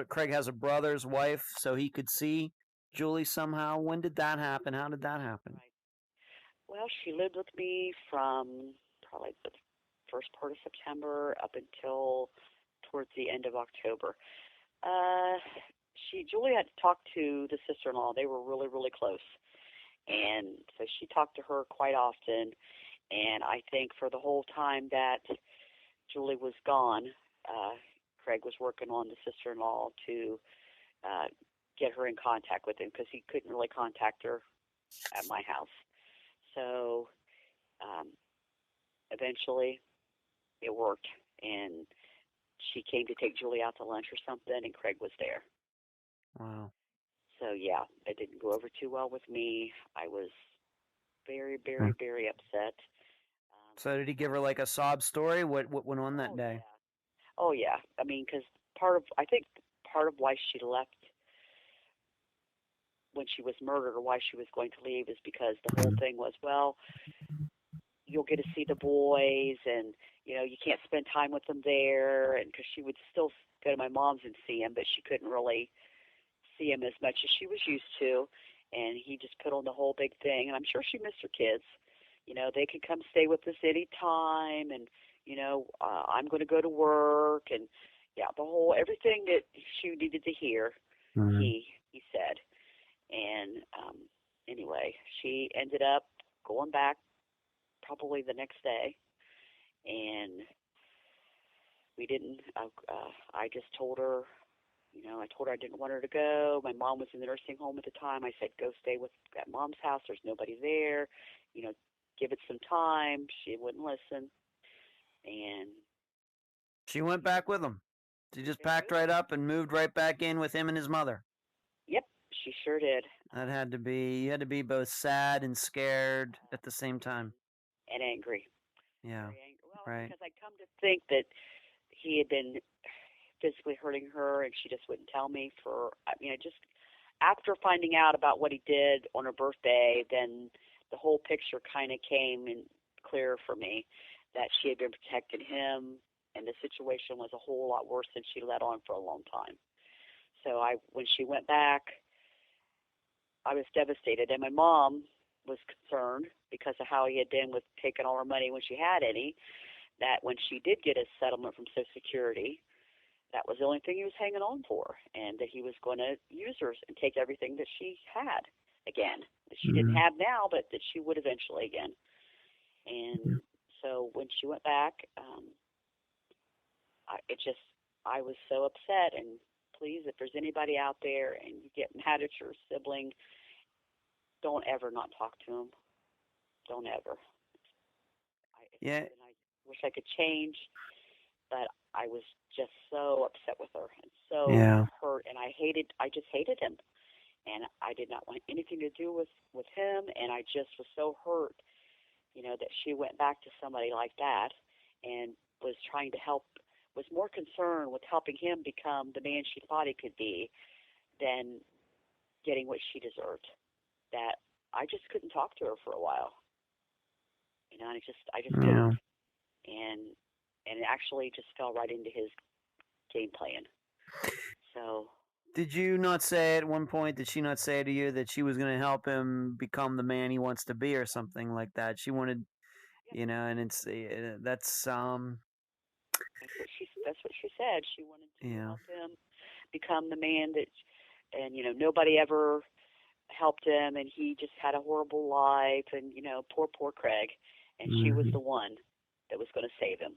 Craig has a brother's wife, so he could see Julie somehow. When did that happen? How did that happen? Right. Well, she lived with me from probably the first part of September up until towards the end of October. Julie had to talk to the sister-in-law. They were really, really close. And so she talked to her quite often. And I think for the whole time that Julie was gone, Craig was working on the sister-in-law to get her in contact with him because he couldn't really contact her at my house. So eventually it worked, and she came to take Julie out to lunch or something, and Craig was there. Wow. So yeah, it didn't go over too well with me. I was very, very, very upset. So did he give her like a sob story? What went on that day? Yeah. Oh yeah. I mean, because I think part of why she left when she was murdered, or why she was going to leave, is because the whole thing was, well, you'll get to see the boys, and you can't spend time with them there, and because she would still go to my mom's and see him, but she couldn't really see him as much as she was used to. And he just put on the whole big thing, and I'm sure she missed her kids. They could come stay with us any time, and I'm going to go to work, and everything that she needed to hear, he said. And anyway, she ended up going back probably the next day, and we didn't. I just told her I told her I didn't want her to go. My mom was in the nursing home at the time. I said, go stay at Mom's house. There's nobody there. You know, give it some time. She wouldn't listen. And She went back with him. She just there you packed go. right up and moved right back in with him and his mother. Yep, she sure did. That had to be, you had to be both sad and scared at the same time. And angry. Yeah, Very angry. Well, right. because I come to think that he had been physically hurting her, and she just wouldn't tell me just after finding out about what he did on her birthday, then the whole picture kind of came in clear for me that she had been protecting him, and the situation was a whole lot worse than she let on for a long time. So when she went back, I was devastated, and my mom was concerned because of how he had been with taking all her money when she had any. That when she did get a settlement from Social Security, that was the only thing he was hanging on for, and that he was going to use her and take everything that she had again, that she didn't have now, but that she would eventually again. And so when she went back, I was so upset. And please, if there's anybody out there and you get mad at your sibling, don't ever not talk to him. Don't ever. Yeah. I wish I could change, but I was just so upset with her and so hurt, and I just hated him, and I did not want anything to do with him, and I just was so hurt, that she went back to somebody like that and was trying to help, was more concerned with helping him become the man she thought he could be than getting what she deserved. That I just couldn't talk to her for a while, and I just couldn't, and it actually just fell right into his game plan. So. Did you not say at one point, did she not say to you that she was going to help him become the man he wants to be or something like that? She wanted, and it's, That's what she said. She wanted to help him become the man that, and nobody ever helped him, and he just had a horrible life, and poor Craig, and she was the one that was going to save him,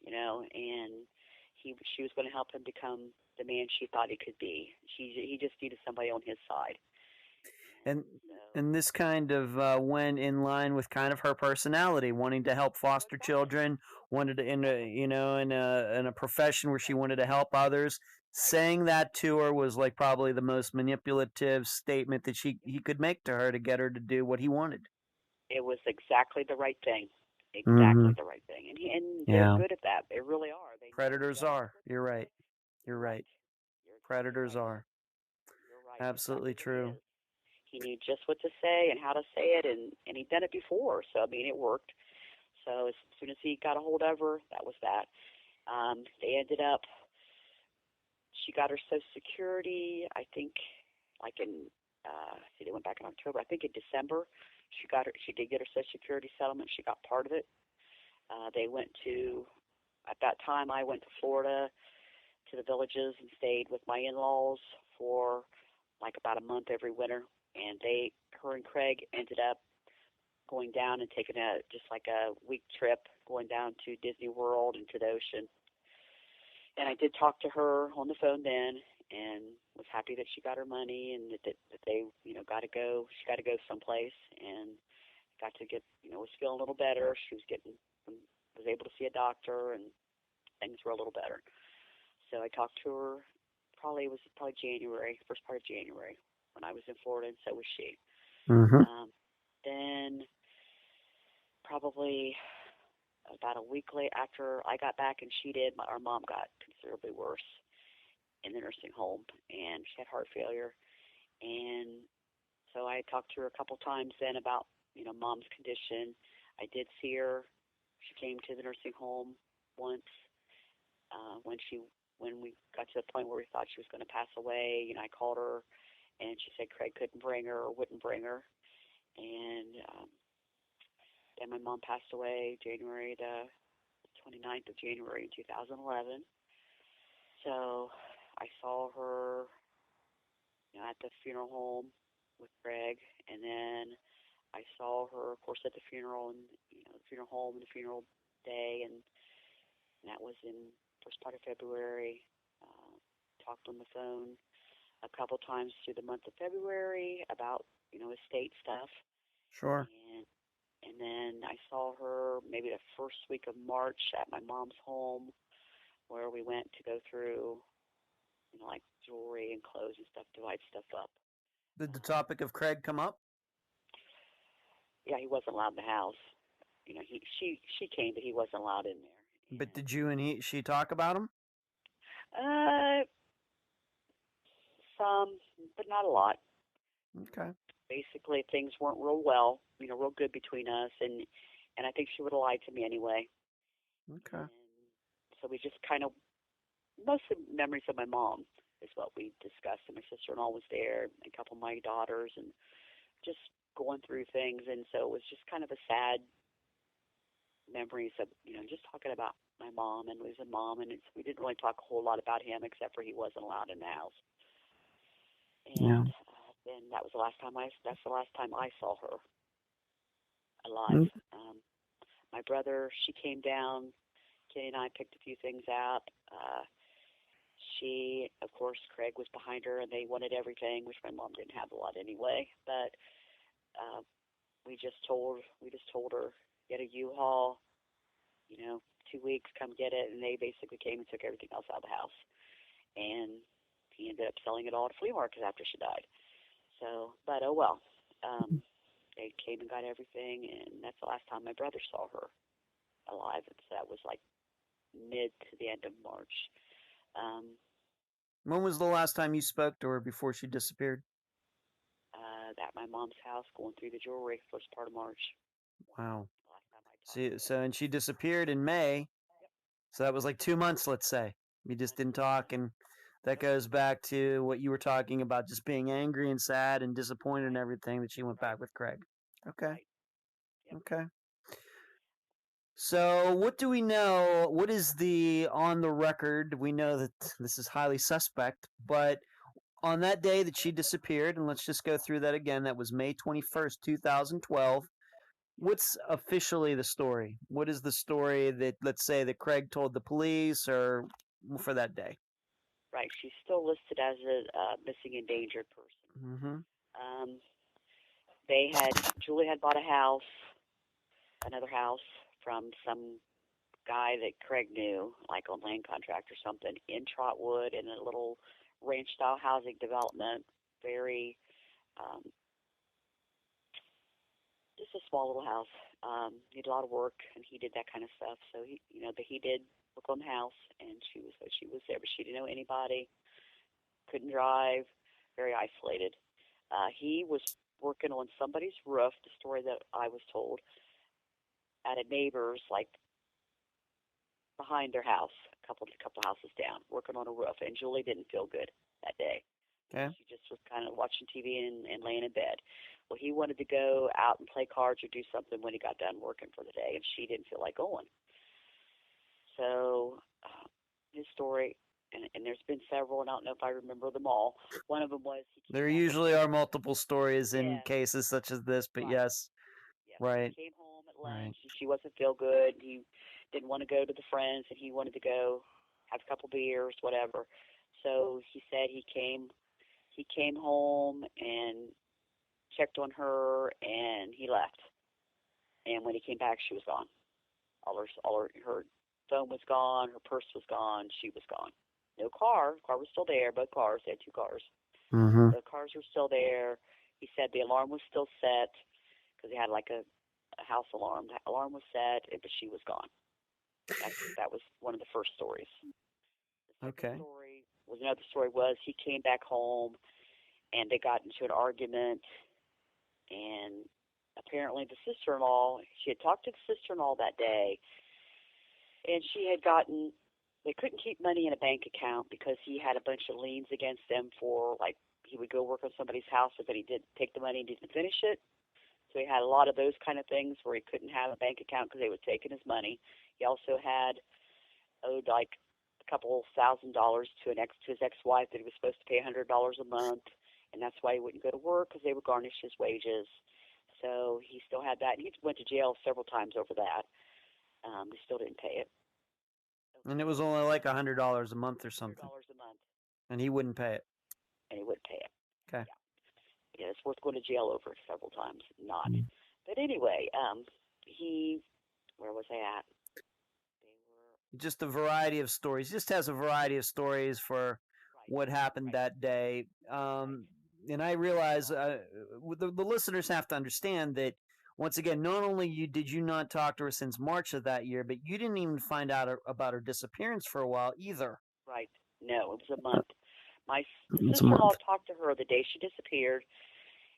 and she was going to help him become the man she thought he could be. He just needed somebody on his side. And this kind of went in line with kind of her personality, wanting to help foster children, wanted to in a profession where she wanted to help others. Saying that to her was like probably the most manipulative statement that he could make to her to get her to do what he wanted. It was exactly the right thing. Exactly the right thing. And they're good at that. They really are. Predators are. You're right. You're right. Predators are. You're right. Absolutely true. He knew just what to say and how to say it, and he'd done it before, so it worked. So as soon as he got a hold of her, that was that. They ended up. She got her Social Security, I think, like in. They went back in October. I think in December, She did get her Social Security settlement. She got part of it. They went to. At that time, I went to Florida to the villages and stayed with my in-laws for like about a month every winter. And her and Craig ended up going down and taking just like a week trip, going down to Disney World and to the ocean. And I did talk to her on the phone then, and was happy that she got her money and that they, got to go. She got to go someplace and got to get, was feeling a little better. She was was able to see a doctor, and things were a little better. So I talked to her. It was probably January, first part of January, when I was in Florida, and so was she. Then probably about a week later, after I got back and she did, our mom got considerably worse in the nursing home, and she had heart failure. And so I talked to her a couple times then about, mom's condition. I did see her. She came to the nursing home once when we got to the point where we thought she was going to pass away. I called her, and she said Craig couldn't bring her or wouldn't bring her. And then my mom passed away January the 29th of January in 2011. So I saw her at the funeral home with Craig, and then I saw her, of course, at the funeral and the funeral home and the funeral day, and that was in first part of February. talked on the phone a couple times through the month of February about, estate stuff. Sure. And then I saw her maybe the first week of March at my mom's home, where we went to go through, like jewelry and clothes and stuff, divide stuff up. Did the topic of Craig come up? Yeah, he wasn't allowed in the house. She came, but he wasn't allowed in there. But did you and she talk about him? Uh, some, but not a lot. Okay. Basically, things weren't real well, real good between us, and I think she would have lied to me anyway. Okay. And so we just kind of, most of the memories of my mom is what we discussed, and my sister-in-law was there, and a couple of my daughters, and just going through things, and so it was just kind of a sad memories of, just talking about my mom and losing mom, and we didn't really talk a whole lot about him except for he wasn't allowed in the house. And then that's the last time I saw her alive. My brother, she came down. Kenny and I picked a few things up. She, of course, Craig was behind her, and they wanted everything, which my mom didn't have a lot anyway. But we just told her, get a U-Haul, 2 weeks, come get it, and they basically came and took everything else out of the house. And he ended up selling it all at flea markets after she died. So, but oh well. They came and got everything, and that's the last time my brother saw her alive. That was like mid to the end of March. When was the last time you spoke to her before she disappeared? At my mom's house, going through the jewelry, first part of March. Wow. Last time I talked to her. So, and she disappeared in May. Yep. So that was like 2 months, let's say. We just didn't talk, and that goes back to what you were talking about, just being angry and sad and disappointed and everything, that she went back with Craig. Okay. Right. Yep. Okay. So what do we know? What is on the record? We know that this is highly suspect, but on that day that she disappeared, and let's just go through that again, that was May 21st, 2012. What's officially the story? What is the story that, let's say, that Craig told the police or for that day? Right. She's still listed as a missing endangered person. Mm-hmm. Julie had bought another house from some guy that Craig knew, like on land contract or something, in Trotwood, in a little ranch-style housing development. Very, just a small little house. Needed a lot of work, and he did that kind of stuff. So he did work on the house, and she was there, but she didn't know anybody. Couldn't drive. Very isolated. He was working on somebody's roof. The story that I was told, at a neighbor's, like behind their house, a couple houses down, working on a roof. And Julie didn't feel good that day. Okay. She just was kind of watching TV and laying in bed. Well, he wanted to go out and play cards or do something when he got done working for the day, and she didn't feel like going. So his story, and there's been several, and I don't know if I remember them all. One of them was there usually are multiple stories in cases such as this, but right. yes. Yeah. Right. He came home at lunch, and she wasn't feel good. He didn't want to go to the friends, and he wanted to go have a couple beers, whatever. So he said he came home and checked on her, and he left. And when he came back, she was gone. Her phone was gone, her purse was gone, she was gone. No car. The car was still there. Both cars. They had 2 cars. Mm-hmm. The cars were still there. He said the alarm was still set, because he had like a house alarm. The alarm was set, but she was gone. That was one of the first stories. The second story was he came back home, and they got into an argument, and apparently the sister-in-law, she had talked to the sister-in-law that day, and they couldn't keep money in a bank account because he had a bunch of liens against them for, like, he would go work on somebody's house, but he did take the money and didn't finish it. So he had a lot of those kind of things where he couldn't have a bank account because they were taking his money. He also owed like a couple $1,000 to his ex-wife that he was supposed to pay $100 a month, and that's why he wouldn't go to work, because they would garnish his wages. So he still had that. He went to jail several times over that. He still didn't pay it. And it was only like $100 a month or something. $100 a month. And he wouldn't pay it. and he wouldn't pay it. Okay. Yeah, it's worth going to jail over several times. Not. Mm. But anyway, where was I at? They were Just a variety of stories. Just has a variety of stories for right, what happened right, that day. right. And I realize the listeners have to understand that once again, not only did you not talk to her since March of that year, but you didn't even find out about her disappearance for a while either. Right. No, it was a month. The It's a sister-in-law month. talked to her the day she disappeared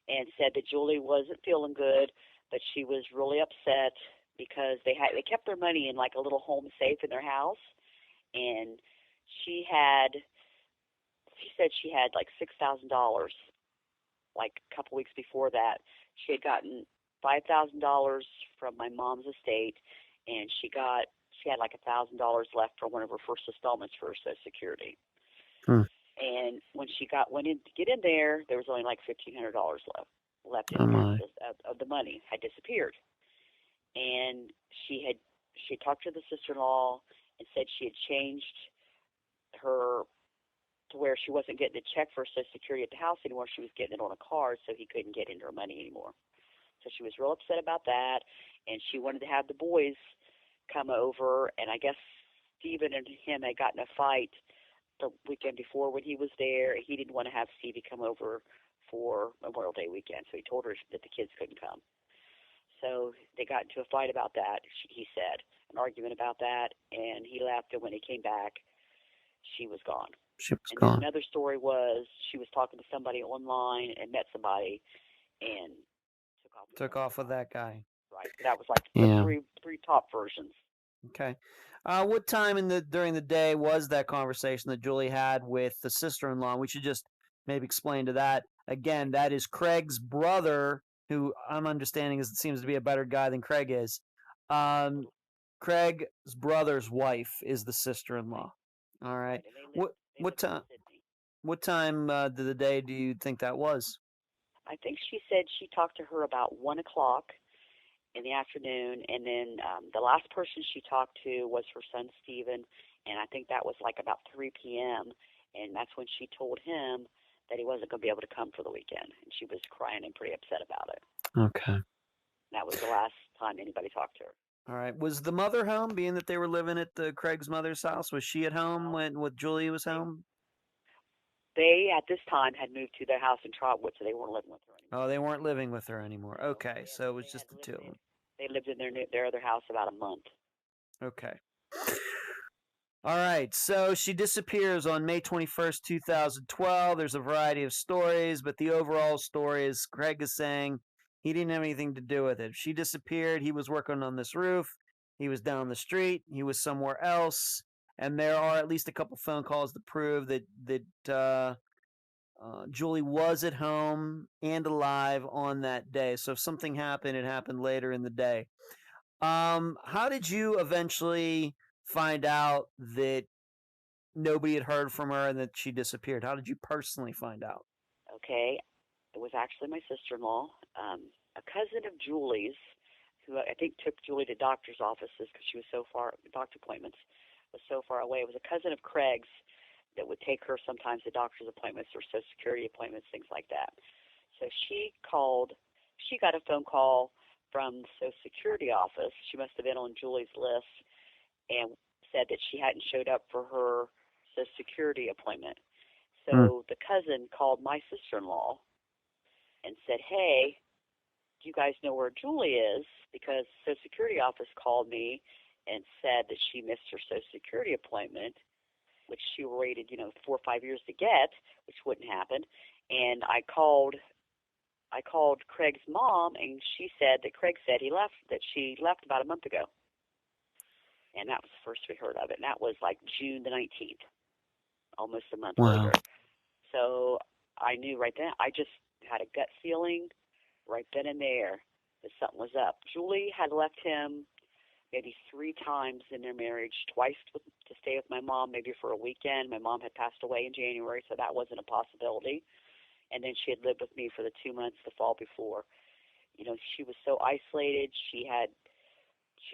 and said that Julie wasn't feeling good, but she was really upset because they kept their money in like a little home safe in their house, and she had she said she had like $6,000. Like a couple weeks before that, she had gotten $5,000 from my mom's estate, and she had like $1,000 left for one of her first installments for her Social Security. Hmm. And when she went in to get in there, there was only like $1,500 left in Oh there my. of the money had disappeared. And she talked to the sister-in-law and said she had changed her to where she wasn't getting a check for Social Security at the house anymore. She was getting it on a card, so he couldn't get into her money anymore. So she was real upset about that, and she wanted to have the boys come over. And I guess Stephen and him had gotten a fight the weekend before when he was there. He didn't want to have Stevie come over for Memorial Day weekend, so he told her that the kids couldn't come. So they got into a fight about that, he said, an argument about that, and he left, and when he came back, she was gone. She was And then gone. another story was she was talking to somebody online and met somebody and Took off with that guy. right. So that was like the Yeah. three top versions. Okay. What time during the day was that conversation that Julie had with the sister-in-law? We should just maybe explain to that again. That is Craig's brother, who I'm understanding seems to be a better guy than Craig is. Um, Craig's brother's wife is the sister-in-law. All right. Right. And What they what lived in time? Sydney. What time of the day do you think that was? I think she said she talked to her about 1 o'clock in the afternoon, and then the last person she talked to was her son Stephen, and I think that was like about 3 p.m. And that's when she told him that he wasn't going to be able to come for the weekend, and she was crying and pretty upset about it. Okay. That was the last time anybody talked to her. All right. Was the mother home, being that they were living at Craig's mother's house? Was she at home Well, when Julie was they home? they at this time had moved to their house in Trotwood, so they weren't living with her anymore. Oh, they weren't living with her anymore. No, Okay, so it was just the two of them. they lived in their other house about a month. Okay. All right, so she disappears on May 21st, 2012. There's a variety of stories, but the overall story is Craig is saying he didn't have anything to do with it. She disappeared. He was working on this roof. He was down the street. He was somewhere else. And there are at least a couple phone calls to prove that Julie was at home and alive on that day. So if something happened, it happened later in the day. How did you eventually find out that nobody had heard from her and that she disappeared? How did you personally find out? Okay, it was actually my sister-in-law, a cousin of Julie's, who I think took Julie to doctor's offices because she was so far, doctor appointments was so far away. It was a cousin of Craig's that would take her sometimes to doctor's appointments or Social Security appointments, things like that. So she called. She got a phone call from the Social Security office. She must have been on Julie's list and said that she hadn't showed up for her Social Security appointment. Hmm. So the cousin called my sister-in-law and said, "Hey, do you guys know where Julie is? Because the Social Security office called me and said that she missed her Social Security appointment, which she waited, 4 or 5 years to get, which wouldn't happen." And I called Craig's mom, and she said that Craig said she left about a month ago. And that was the first we heard of it. And that was like June the 19th, almost a month Wow. later. So I knew right then. I just had a gut feeling right then and there that something was up. Julie had left him maybe 3 times in their marriage, twice to stay with my mom, maybe for a weekend. My mom had passed away in January, so that wasn't a possibility. And then she had lived with me for the 2 months the fall before. She was so isolated. She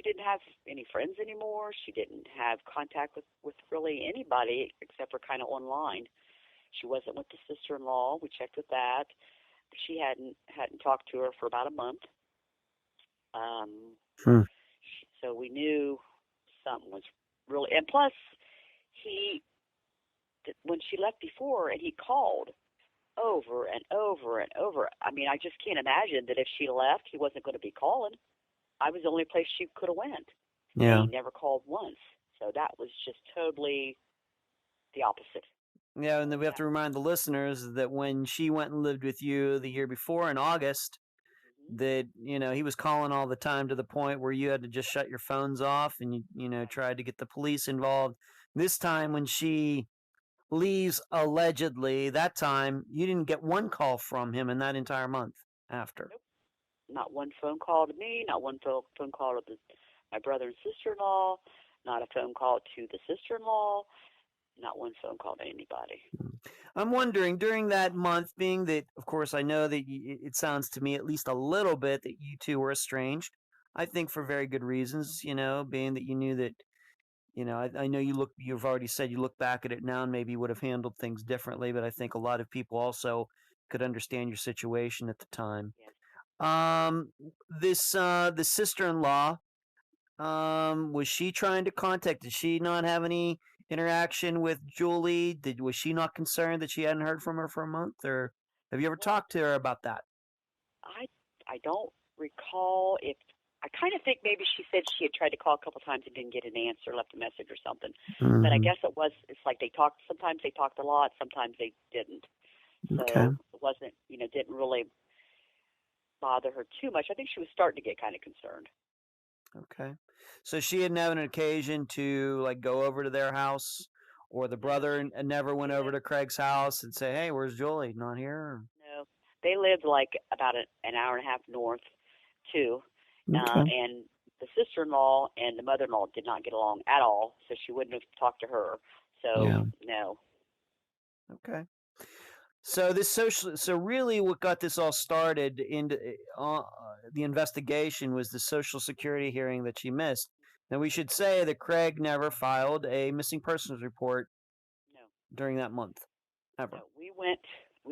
didn't have any friends anymore. She didn't have contact with really anybody except for kind of online. She wasn't with the sister-in-law. We checked with that. She hadn't talked to her for about a month. Um, Hmm. so we knew something was really. And plus, he when she left before, and he called over and over and over. I mean, I just can't imagine that if she left, he wasn't going to be calling. I was the only place she could have went, and Yeah. he never called once. So that was just totally the opposite. Yeah, and So then we have that. to remind the listeners that when she went and lived with you the year before in August, Hmm. that he was calling all the time to the point where you had to just shut your phones off and you Right. tried to get the police involved. This time when she leaves allegedly, that time you didn't get one call from him in that entire month after. Nope. Not one phone call to me. Not one phone call to my brother and sister-in-law. Not a phone call to the sister-in-law. Not one phone call to anybody. I'm wondering during that month, being that, of course, I know that it sounds to me at least a little bit that you two were estranged. I think for very good reasons, being that you knew that, I know you've already said you look back at it now and maybe would have handled things differently, but I think a lot of people also could understand your situation at the time. Yes. Um, the sister-in-law, was she trying to contact? Did she not have any interaction with Julie? Was she not concerned that she hadn't heard from her for a month? Or have you ever Well, talked to her about that? I I don't recall if I kind of think maybe she said she had tried to call a couple times and didn't get an answer, left a message or something. But I Hmm. guess it's like they talked. Sometimes they talked a lot. Sometimes they didn't. Okay. So it wasn't didn't really bother her too much. I think she was starting to get kind of concerned. Okay. So she didn't have an occasion to like go over to their house, or the No, brother never went they over lived. to Craig's house and say, "Hey, where's Julie? Not here." No, they lived like about an hour and a half north, too. Okay. And the sister-in-law and the mother-in-law did not get along at all, so she wouldn't have talked to her. So Yeah. no. Okay. So really, what got this all started into the investigation was the Social Security hearing that she missed. Now we should say that Craig never filed a missing persons report No, during that month, ever. no. We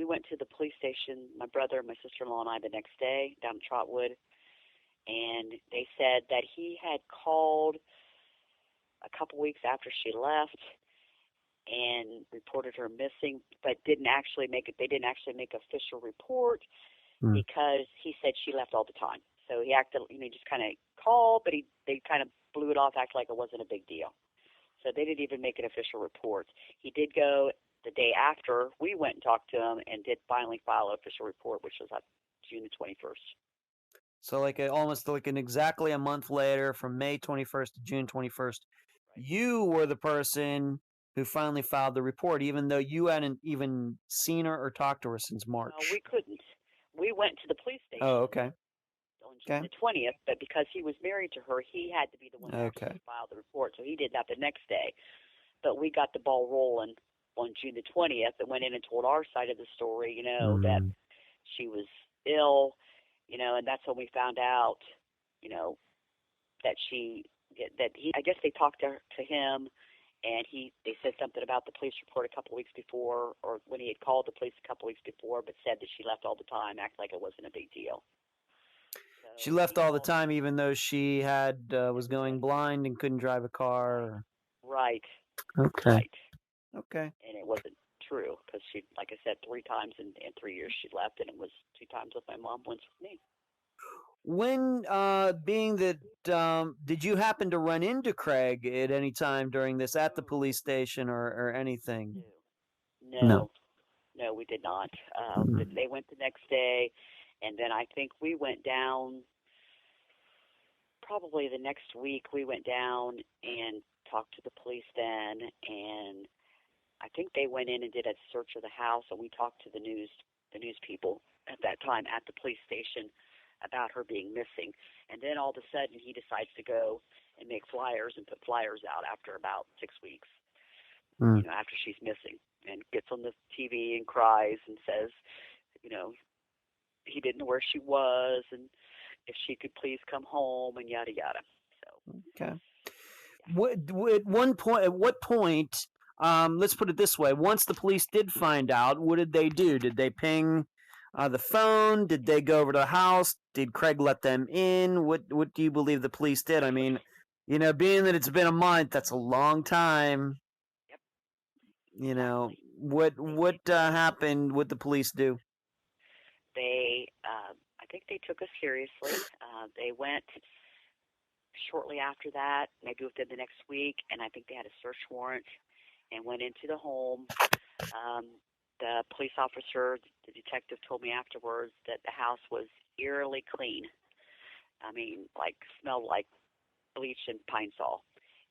went to the police station. My brother, my sister-in-law, and I the next day down in Trotwood, and they said that he had called a couple weeks after she left and reported her missing, but didn't actually make it. They didn't actually make an official report Hmm. because he said she left all the time. So he acted, just kind of called, but they kind of blew it off, acted like it wasn't a big deal. So they didn't even make an official report. He did go the day after we went and talked to him and did finally file an official report, which was on June the 21st. So almost like an exactly a month later, from May 21st to June 21st, Right. you were the person who finally filed the report, even though you hadn't even seen her or talked to her since Well, March. we couldn't. We went to the police Oh, station okay. on June Okay. the 20th, but because he was married to her, he had to be the one to Okay. actually file the report. So he did that the next day. But we got the ball rolling on June the 20th and went in and told our side of the story, that Mm. she was ill, and that's when we found out, you know, that I guess they talked to him, and they said something about the police report a couple weeks before, or when he had called the police a couple weeks before, but said that she left all the time, act like it wasn't a big deal. She So left he all the called. time, even though she had was Every going day. blind and couldn't drive a Right. car. Right. Okay. Right. Okay. And it wasn't true because she, like I said, 3 times in 3 years she left, and it was 2 times with my mom, once with me. When being that did you happen to run into Craig at any time during this at the No, police station or anything? no, No. no, no. We did not. Mm. They went the next day, and then I think we went down. Probably the next week, we went down and talked to the police then, and I think they went in and did a search of the house, and we talked to the news people at that time at the police station about her being missing. And then all of a sudden, he decides to go and make flyers and put flyers out after about 6 weeks, Mm. after she's missing, and gets on the TV and cries and says, you know, he didn't know where she was and if she could please come home and yada yada. So Okay. yeah, At what point let's put it this way. Once the police did find out, what did they do? Did they ping the phone? Did they go over to the house? Did Craig let them in? What do you believe the police did? I mean, being that it's been a month, that's a long time. Yep, What exactly. what happened? What the police do? I think they took us seriously. They went shortly after that, maybe within the next week, and I think they had a search warrant and went into the home. Um, the police officer, the detective, told me afterwards that the house was eerily clean. I mean, like smelled like bleach and pine sol.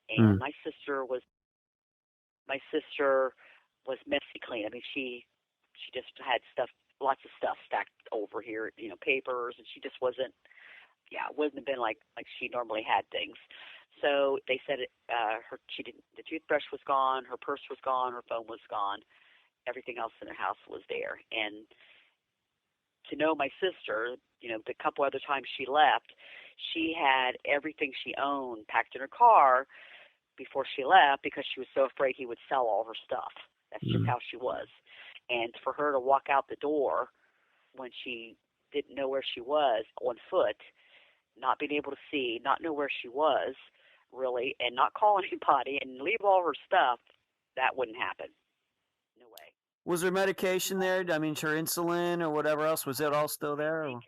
And Mm. my sister was messy clean. I mean, she just had stuff, lots of stuff stacked over here, papers, and she just wasn't. Yeah, it wouldn't have been like she normally had things. So they said she didn't. The toothbrush was gone, her purse was gone, her phone was gone. Everything else in the house was there. And to know my sister, the couple other times she left, she had everything she owned packed in her car before she left because she was so afraid he would sell all her stuff. That's just Mm. how she was. And for her to walk out the door when she didn't know where she was on foot, not being able to see, not know where she was really, and not call anybody and leave all her stuff, that wouldn't happen. No way. Was there medication there? I mean, her insulin or whatever else, was it all still I there? think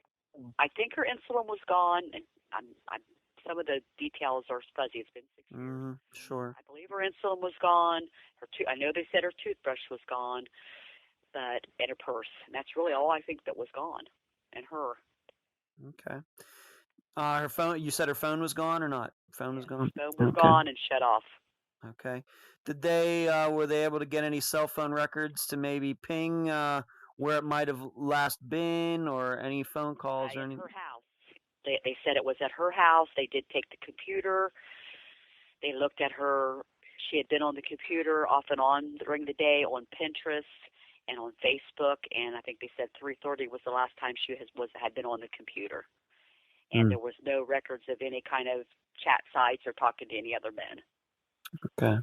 I think her insulin was gone, and I'm some of the details are fuzzy. It's been 6 years. Sure. I believe her insulin was gone. I know they said her toothbrush was gone, but and her purse. And that's really all I think that was gone. And her. Okay. Her phone. You said her phone was gone or not? Phone was Yes, gone. phone was Okay. gone and shut off. Okay. Did they were they able to get any cell phone records to maybe ping where it might have last been or any phone calls or At any? her house. They said it was at her house. They did take the computer. They looked at her. She had been on the computer off and on during the day on Pinterest and on Facebook, and I think they said 3:30 was the last time she had been on the computer. And Mm. there was no records of any kind of chat sites or talking to any other men. Okay.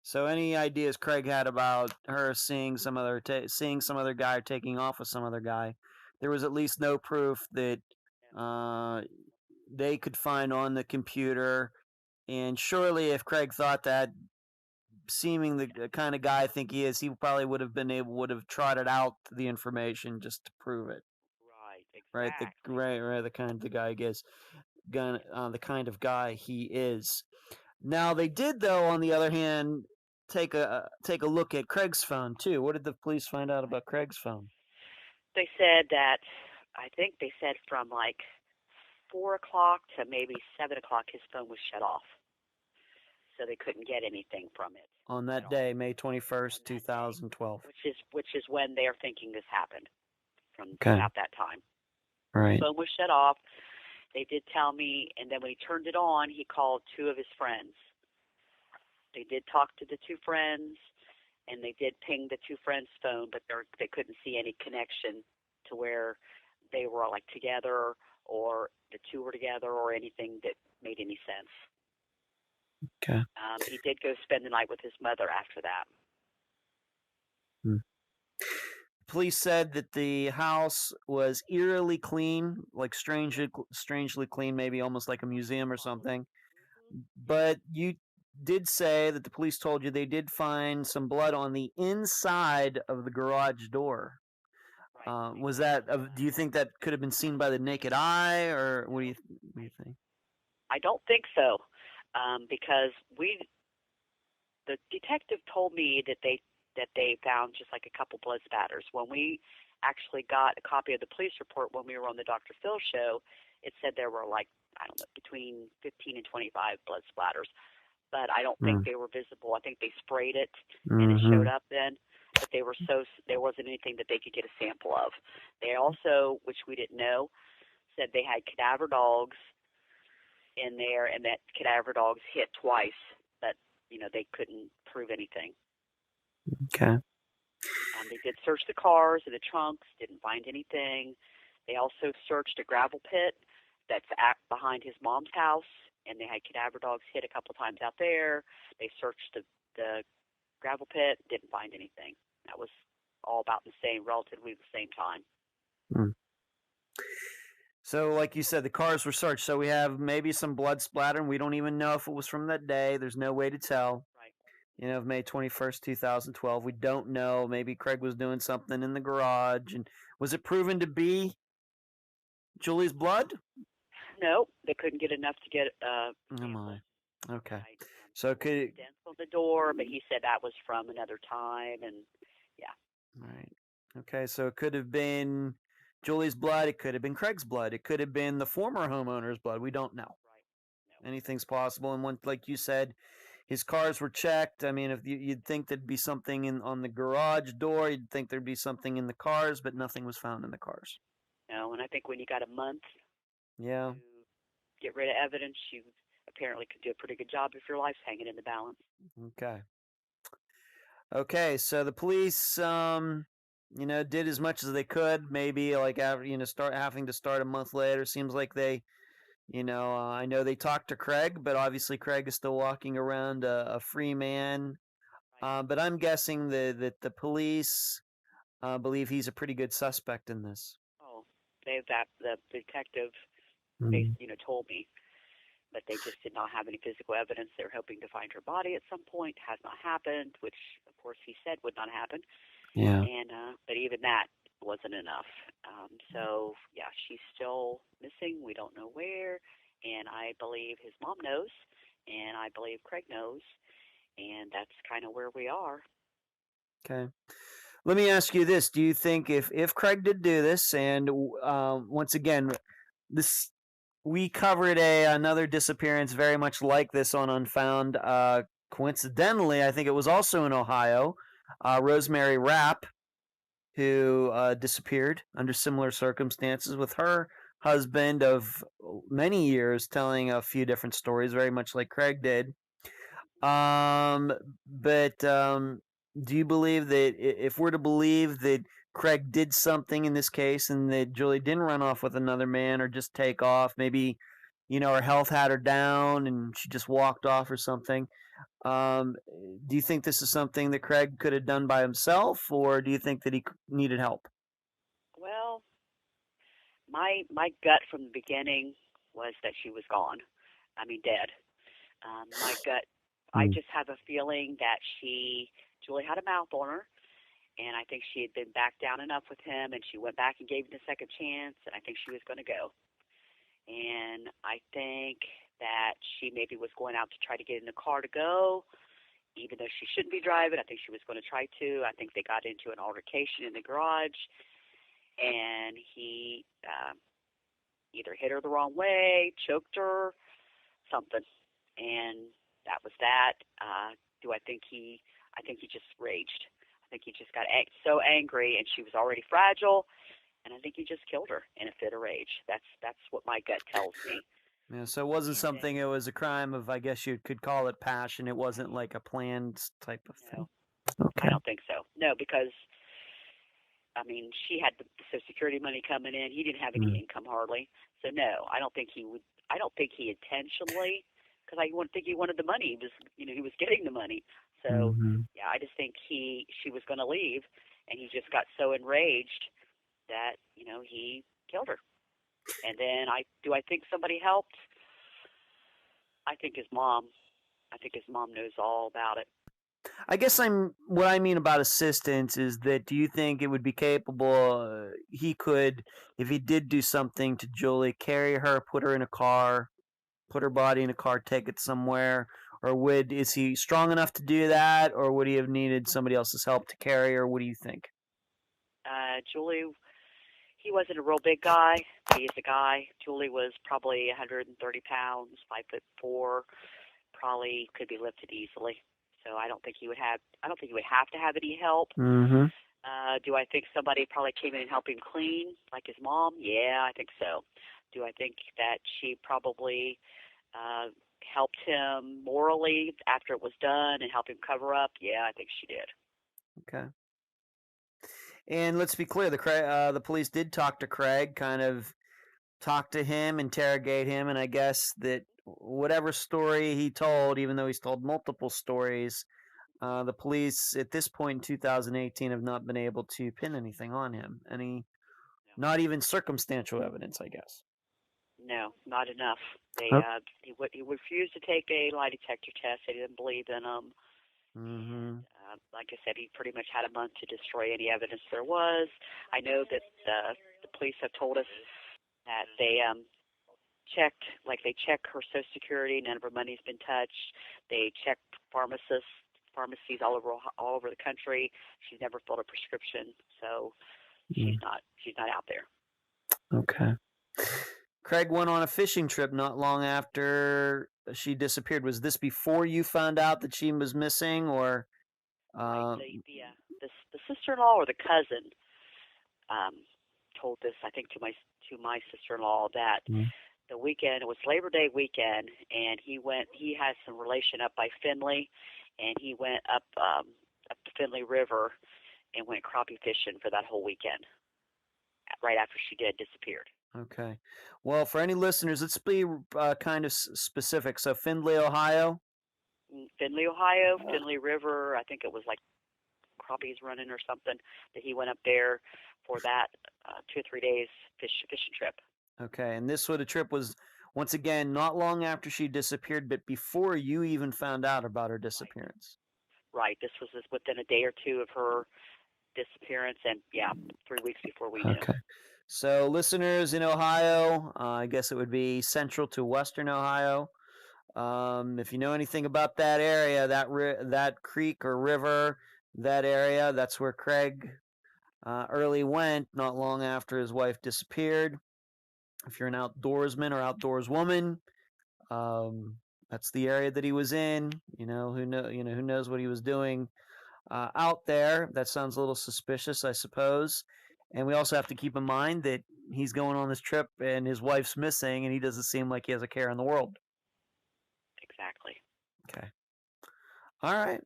So any ideas Craig had about her seeing some other guy or taking off with some other guy? There was at least no proof that uh, they could find on the computer. And surely, if Craig thought that, seeming the kind of guy I think he is, he probably would have trotted out the information just to prove it. Right, Right, exactly. the kind of the guy is, the kind of guy he is. Now they did, though, on the other hand, take a look at Craig's phone too. What did the police find out about Craig's phone? They said that, I think they said from like 4 o'clock to maybe 7 o'clock his phone was shut off. So they couldn't get anything from it On at that all day, May on 21st, that day, 2012. which is when they're thinking this happened, from Okay. about that time. Right. Phone was shut off. They did tell me, and then when he turned it on, he called two of his friends. They did talk to the two friends, and they did ping the two friends' phone, but they couldn't see any connection to where they were like together or the two were together or anything that made any sense. Okay. He did go spend the night with his mother after that. Hmm. Police said that the house was eerily clean, like strangely clean, maybe almost like a museum or something. But you did say that the police told you they did find some blood on the inside of the garage door. Right. Was that? Do you think that could have been seen by the naked eye, or what do you think? I don't think so, because the detective told me that they found just like a couple blood spatters. When we actually got a copy of the police report when we were on the Dr. Phil show, it said there were like, I don't know, between 15 and 25 blood splatters, but I don't think Mm. they were visible. I think they sprayed it and it Mm-hmm. showed up then, but there wasn't anything that they could get a sample of. They also, which we didn't know, said they had cadaver dogs in there and that cadaver dogs hit twice, but they couldn't prove anything. Okay. They did search the cars and the trunks, didn't find anything. They also searched a gravel pit that's behind his mom's house, and they had cadaver dogs hit a couple times out there. They searched the gravel pit, didn't find anything. That was all about relatively the same time. Hmm. So, like you said, the cars were searched. So we have maybe some blood splatter, and we don't even know if it was from that day. There's no way to tell. Right. Of May 21st, 2012. We don't know. Maybe Craig was doing something in the garage. And was it proven to be Julie's blood? No, they couldn't get enough to get Oh sample. my. Okay. Right. So could Dents on the door, but he said that was from another time, and yeah. right. Okay, so it could have been Julie's blood. It could have been Craig's blood. It could have been the former homeowner's blood. We don't know. Right. No. Anything's possible. And when, like you said, his cars were checked. I mean, if you'd think there'd be something on the garage door, you'd think there'd be something in the cars, but nothing was found in the cars. No, and I think when you got a month Yeah. to get rid of evidence, you apparently could do a pretty good job if your life's hanging in the balance. Okay. Okay, so the police, did as much as they could. Maybe like after, start having to start a month later. Seems like they, I know they talked to Craig, but obviously Craig is still walking around a free man. Right. But I'm guessing that the police believe he's a pretty good suspect in this. Oh, the detective, Mhm. told me, but they just did not have any physical evidence. They were hoping to find her body at some point. Has not happened, which of course he said would not happen. Yeah. And but even that wasn't enough. So yeah, she's still missing. We don't know where, and I believe his mom knows, and I believe Craig knows, and that's kind of where we are. Okay. Let me ask you this: do you think if Craig did do this, and once again, this we covered another disappearance very much like this on Unfound. Coincidentally, I think it was also in Ohio. Rosemary Rapp, who disappeared under similar circumstances with her husband of many years, telling a few different stories, very much like Craig did. But do you believe that if we're to believe that Craig did something in this case and that Julie didn't run off with another man or just take off, maybe, her health had her down and she just walked off or something? Um, do you think this is something that Craig could have done by himself, or do you think that he needed help? Well, my gut from the beginning was that she was gone. I mean, dead. My gut, I Hmm. just have a feeling that Julie had a mouth on her, and I think she had been back down enough with him, and she went back and gave him a second chance, and I think she was going to go. And I think that she maybe was going out to try to get in the car to go, even though she shouldn't be driving. I think she was going to try to. I think they got into an altercation in the garage, and he either hit her the wrong way, choked her, something, and that was that. Do I think he? I think he just raged. I think he just got so angry, and she was already fragile, and I think he just killed her in a fit of rage. That's what my gut tells me. Yeah, so it wasn't And then, something. It was a crime of, I guess you could call it passion. It wasn't like a planned type of thing. no, I Okay. don't think so. No, because I mean, she had the Social Security money coming in. He didn't have any Mm. income hardly. So no, I don't think he would. I don't think he intentionally, because I wouldn't think he wanted the money. He was, he was getting the money. So Hmm. yeah, I just think she was going to leave, and he just got so enraged that he killed her. And then I think somebody helped? I think his mom. I think his mom knows all about it. I guess what I mean about assistance is that do you think it would be capable? He could, if he did do something to Julie, carry her, put her in a car, put her body in a car, take it somewhere, or is he strong enough to do that, or would he have needed somebody else's help to carry her? What do you think? Julie, he wasn't a real big guy, but he's a guy. Julie was probably 130 pounds, 5'4", probably could be lifted easily. So I don't think he would have. I don't think he would have to have any help. Mm-hmm. Do I think somebody probably came in and helped him clean, like his mom? Yeah, I think so. Do I think that she probably helped him morally after it was done and helped him cover up? Yeah, I think she did. Okay. And let's be clear, the police did talk to Craig, kind of talk to him, interrogate him, and I guess that whatever story he told, even though he's told multiple stories, The police at this point in 2018 have not been able to pin anything on him. Not even circumstantial evidence, I guess. No, not enough. Oh. He refused to take a lie detector test. They didn't believe in him. Mm-hmm. Like I said, he pretty much had a month to destroy any evidence there was. I know that the police have told us that they they check her Social Security. None of her money's been touched. They check pharmacies all over the country. She's never filled a prescription, so she's not out there. Okay. Craig went on a fishing trip not long after she disappeared. Was this before you found out that she was missing, or? Right. The sister-in-law or the cousin told this, I think, to my sister-in-law that the weekend, it was Labor Day weekend, and he has some relation up by Findlay, and he went up the Findlay River and went crappie fishing for that whole weekend right after she disappeared. Okay. Well, for any listeners, let's be kind of specific. So, Findlay, Ohio? Findlay, Ohio, Findlay River, I think it was like crappies running or something, that he went up there for that 2 or 3 days fishing trip. Okay, and this sort of trip was, once again, not long after she disappeared, but before you even found out about her disappearance. Right. This was within a day or two of her disappearance, and 3 weeks before we knew. Okay. So, listeners in Ohio, I guess it would be central to western Ohio. If you know anything about that area, that creek or river, that area, that's where Craig Earley went not long after his wife disappeared. If you're an outdoorsman or outdoorswoman, that's the area that he was in. Who knows what he was doing out there. That sounds a little suspicious, I suppose. And we also have to keep in mind that he's going on this trip and his wife's missing, and he doesn't seem like he has a care in the world. Exactly. Okay. All right.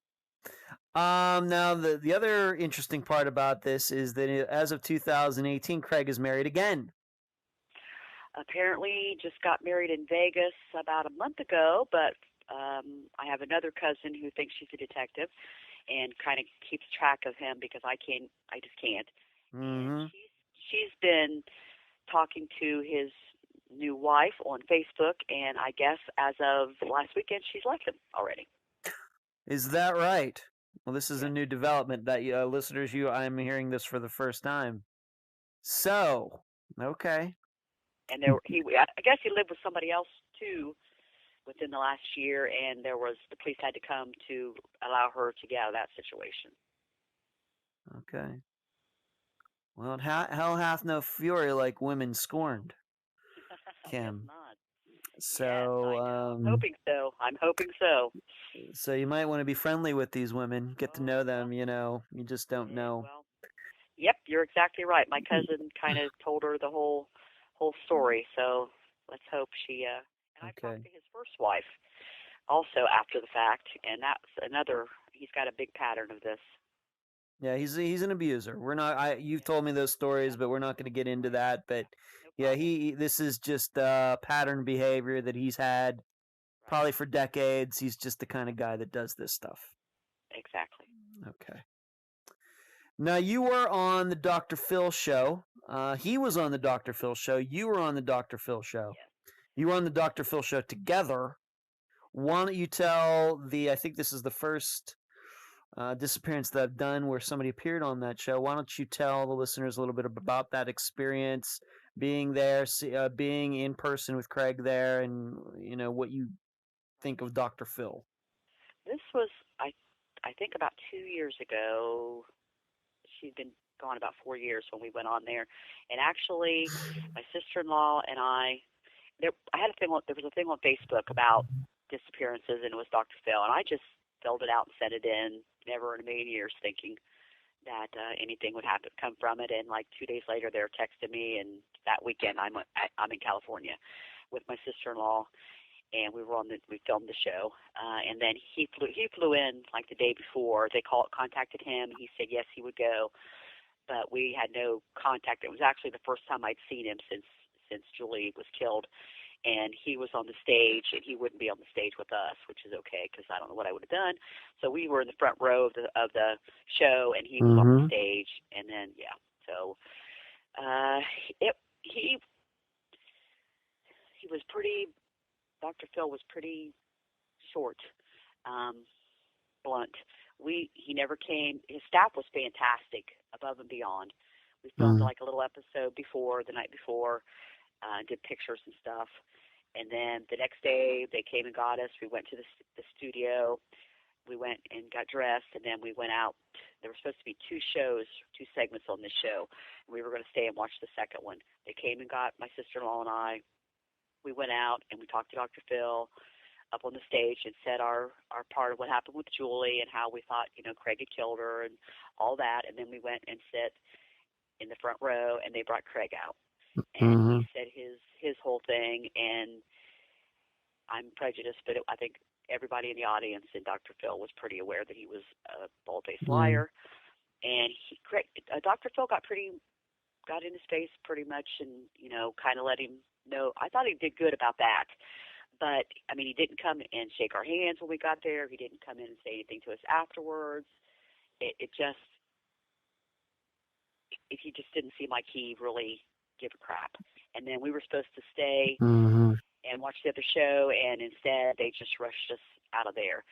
Now the other interesting part about this is that as of 2018, Craig is married again. Apparently, just got married in Vegas about a month ago, but I have another cousin who thinks she's a detective and kind of keeps track of him because I just can't. Mm-hmm. And she's been talking to his new wife on Facebook, and I guess as of last weekend, she's left him already. Is that right? Well, this is a new development that listeners, I'm hearing this for the first time. Right. So, okay. And I guess he lived with somebody else too within the last year, and the police had to come to allow her to get out of that situation. Okay. Well, hell hath no fury like women scorned, Kim. Not. So, yes, I'm hoping so. So you might want to be friendly with these women, get to know them. You just don't know. Well, yep, you're exactly right. My cousin kind of told her the whole story, so let's hope she. And I talked to his first wife also after the fact, and that's another. He's got a big pattern of this. Yeah, he's an abuser. We're not. You've told me those stories, but we're not going to get into that. But this is just pattern behavior that he's had probably for decades. He's just the kind of guy that does this stuff. Exactly. Okay. Now, you were on the Dr. Phil show. He was on the Dr. Phil show. You were on the Dr. Phil show. Yes. You were on the Dr. Phil show together. Why don't you tell I think this is the first disappearance that I've done where somebody appeared on that show. Why don't you tell the listeners a little bit about that experience, being there, being in person with Craig there, and what you think of Dr. Phil? This was, I think, about 2 years ago. She'd been gone about 4 years when we went on there, and actually, my sister-in-law and I had a thing. There was a thing on Facebook about disappearances, and it was Dr. Phil, and I just filled it out and sent it in. Never in a million years thinking that anything would come from it. And like 2 days later, they were texting me, and that weekend I'm in California with my sister-in-law, and we filmed the show. And then he flew in like the day before. They contacted him. He said yes, he would go, but we had no contact. It was actually the first time I'd seen him since Julie was killed. and he was on the stage, and he wouldn't be on the stage with us, which is okay because I don't know what I would have done. So we were in the front row of the show, and he was on the stage, and then so it he was pretty. Dr. Phil was pretty short, blunt. He never came. His staff was fantastic, above and beyond. We filmed like a little episode the night before, did pictures and stuff. And then the next day they came and got us. We went to the studio. We went and got dressed, and then we went out. There were supposed to be two segments on this show. And we were going to stay and watch the second one. They came and got my sister-in-law and I. We went out and we talked to Dr. Phil up on the stage and said our part of what happened with Julie and how we thought, Craig had killed her and all that. And then we went and sat in the front row, and they brought Craig out. And he said his whole thing, and I'm prejudiced, but I think everybody in the audience and Dr. Phil was pretty aware that he was a bald-faced liar. And Dr. Phil got in his face pretty much, and kind of let him know. I thought he did good about that, but I mean, he didn't come and shake our hands when we got there. He didn't come in and say anything to us afterwards. He just didn't seem like he really give a crap. And then we were supposed to stay and watch the other show, and instead they just rushed us out of there.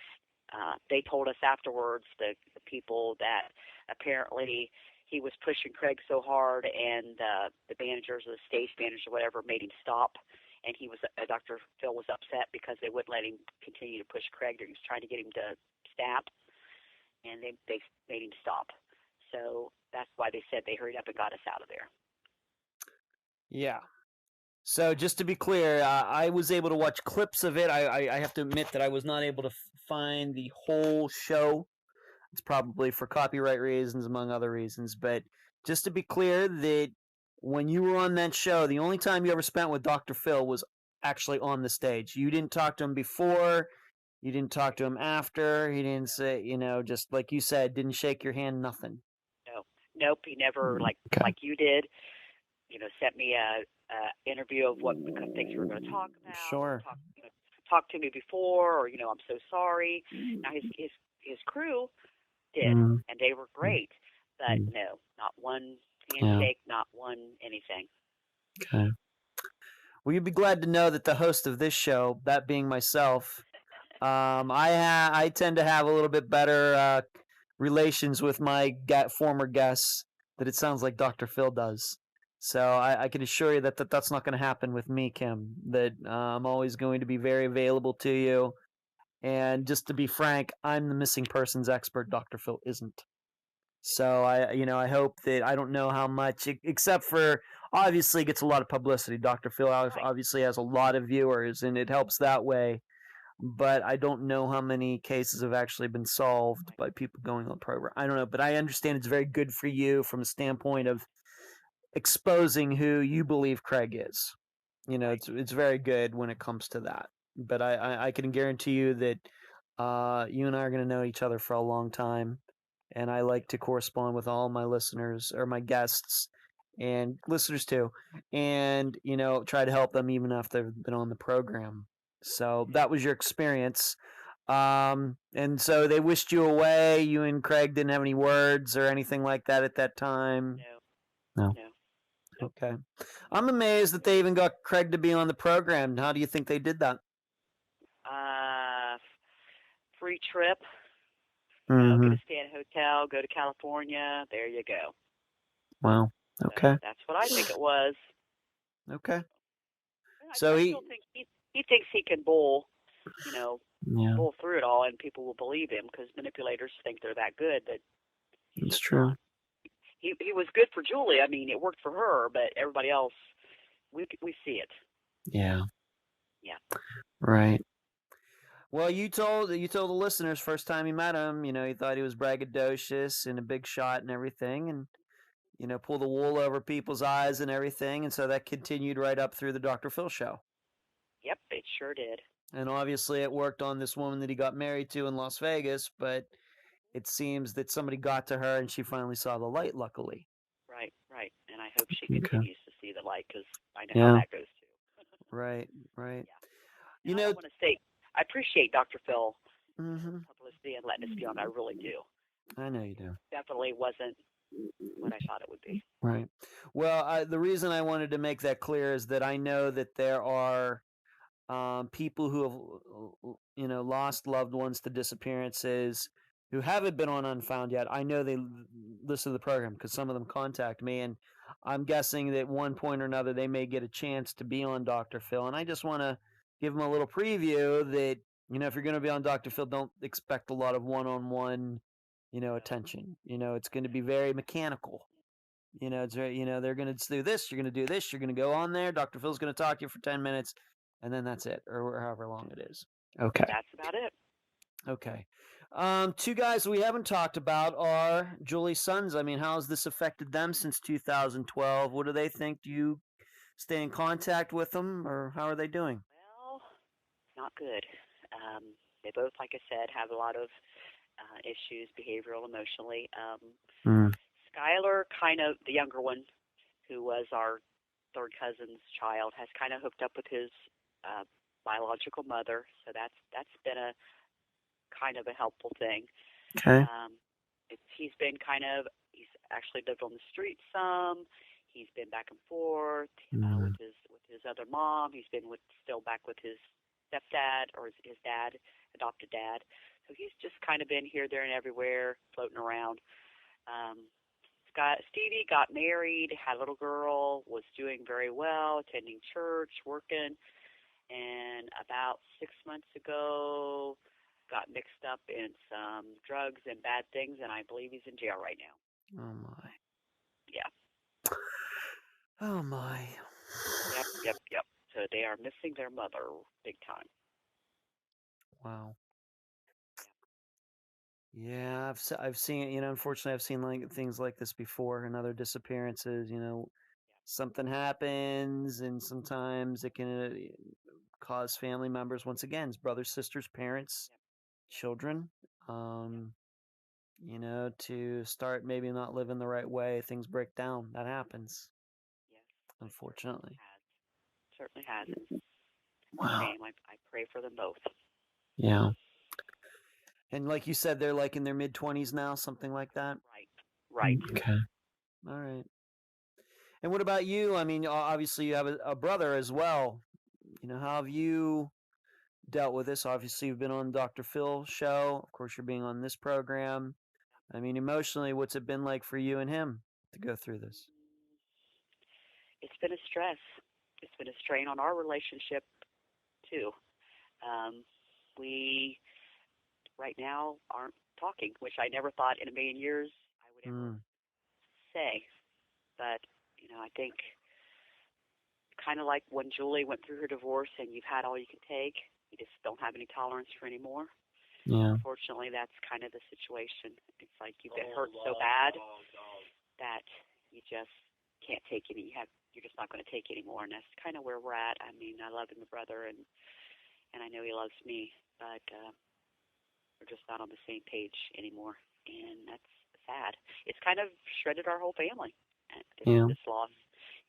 They told us afterwards, the people, that apparently he was pushing Craig so hard, and the managers or the stage manager or whatever made him stop. And Dr. Phil was upset because they wouldn't let him continue to push Craig. He was trying to get him to snap, and they made him stop. So that's why they said they hurried up and got us out of there. Yeah. So just to be clear, I was able to watch clips of it. I have to admit that I was not able to find the whole show. It's probably for copyright reasons, among other reasons. But just to be clear, that when you were on that show, the only time you ever spent with Dr. Phil was actually on the stage. You didn't talk to him before. You didn't talk to him after. He didn't say, just like you said, didn't shake your hand, nothing. Nope. He never, like you did, sent me a interview of what things we were going to talk about. Sure. Talk to me before, or I'm so sorry. Now his crew did, and they were great, but no, not one handshake, not one anything. Okay. Well, you'd be glad to know that the host of this show, that being myself, I tend to have a little bit better relations with my former guests that it sounds like Dr. Phil does. So I can assure you that that's not going to happen with me, Kim. That I'm always going to be very available to you. And just to be frank, I'm the missing persons expert. Dr. Phil isn't. So I hope that, I don't know how much, except for obviously gets a lot of publicity. Dr. Phil obviously has a lot of viewers, and it helps that way. But I don't know how many cases have actually been solved by people going on the program. I don't know, but I understand it's very good for you from a standpoint of exposing who you believe Craig is. It's very good when it comes to that. But I can guarantee you that you and I are going to know each other for a long time. And I like to correspond with all my listeners, or my guests and listeners too, and try to help them even after they've been on the program. So that was your experience. And so they wished you away. You and Craig didn't have any words or anything like that at that time? No. Okay. I'm amazed that they even got Craig to be on the program. How do you think they did that? Free trip. Get to stay in a hotel, go to California. There you go. Wow. Okay. So that's what I think it was. Okay. So I still think he thinks he can bowl through it all, and people will believe him because manipulators think they're that good. But it's true. He was good for Julie. I mean, it worked for her, but everybody else, we see it. Yeah. Yeah. Right. Well, you told the listeners first time you met him, you thought he was braggadocious and a big shot and everything, and pull the wool over people's eyes and everything, and so that continued right up through the Dr. Phil show. Yep, it sure did. And obviously it worked on this woman that he got married to in Las Vegas, but it seems that somebody got to her and she finally saw the light, luckily. Right. And I hope she continues to see the light, because I know how that goes too. Right. Right. And You I know, want to say I appreciate Dr. Phil for hmm the publicity and letting us be on. I really do. I know you do. Definitely wasn't what I thought it would be. Right. Well, the reason I wanted to make that clear is that I know that there are people who have, lost loved ones to disappearances who haven't been on Unfound yet. I know they listen to the program because some of them contact me, and I'm guessing that one point or another they may get a chance to be on Dr. Phil. And I just want to give them a little preview that, if you're going to be on Dr. Phil, don't expect a lot of one-on-one, No. attention. It's going to be very mechanical. It's very, they're going to do this, you're going to do this, you're going to go on there. Dr. Phil's going to talk to you for 10 minutes, and then that's it, or however long it is. Okay. That's about it. Okay. Two guys we haven't talked about are Julie's sons. I mean, how has this affected them since 2012? What do they think? Do you stay in contact with them, or how are they doing? Well, not good. They both, like I said, have a lot of issues, behavioral, emotionally. Mm. Skylar, kind of the younger one, who was our third cousin's child, has kind of hooked up with his uh, biological mother, so that's been a kind of a helpful thing. Okay. He's been he's actually lived on the street some. He's been back and forth Mm. with his other mom. He's been still back with his stepdad or his dad, adopted dad. So he's just kind of been here, there, and everywhere, floating around. Stevie got married, had a little girl, was doing very well, attending church, working, and about 6 months ago got mixed up in some drugs and bad things, and I believe he's in jail right now. Oh my. Yeah. Oh my. Yep. So they are missing their mother big time. Wow. Yeah, I've seen, unfortunately I've seen like things like this before and other disappearances, something happens and sometimes it can cause family members, once again, brothers, sisters, parents, children, um, to start maybe not living the right way. Things break down. That happens, Yes, unfortunately. certainly has. It's a Wow. shame. I pray for them both. Yeah. And like you said, they're like in their mid 20s now, something like that. Right. Okay. All right. And what about you? I mean, obviously you have a brother as well. How have you dealt with this? Obviously, you've been on Dr. Phil's show. Of course, you're being on this program. I mean, emotionally, what's it been like for you and him to go through this? It's been a stress. It's been a strain on our relationship too. We right now aren't talking, which I never thought in a million years I would ever say. But I think kind of like when Julie went through her divorce, and you've had all you can take, you just don't have any tolerance for any more. Yeah. Unfortunately, that's kind of the situation. It's like you've been hurt so bad that you just can't take any. You're just not going to take anymore, and that's kind of where we're at. I mean, I love him, the brother, and I know he loves me, but we're just not on the same page anymore, and that's sad. It's kind of shredded our whole family. This loss,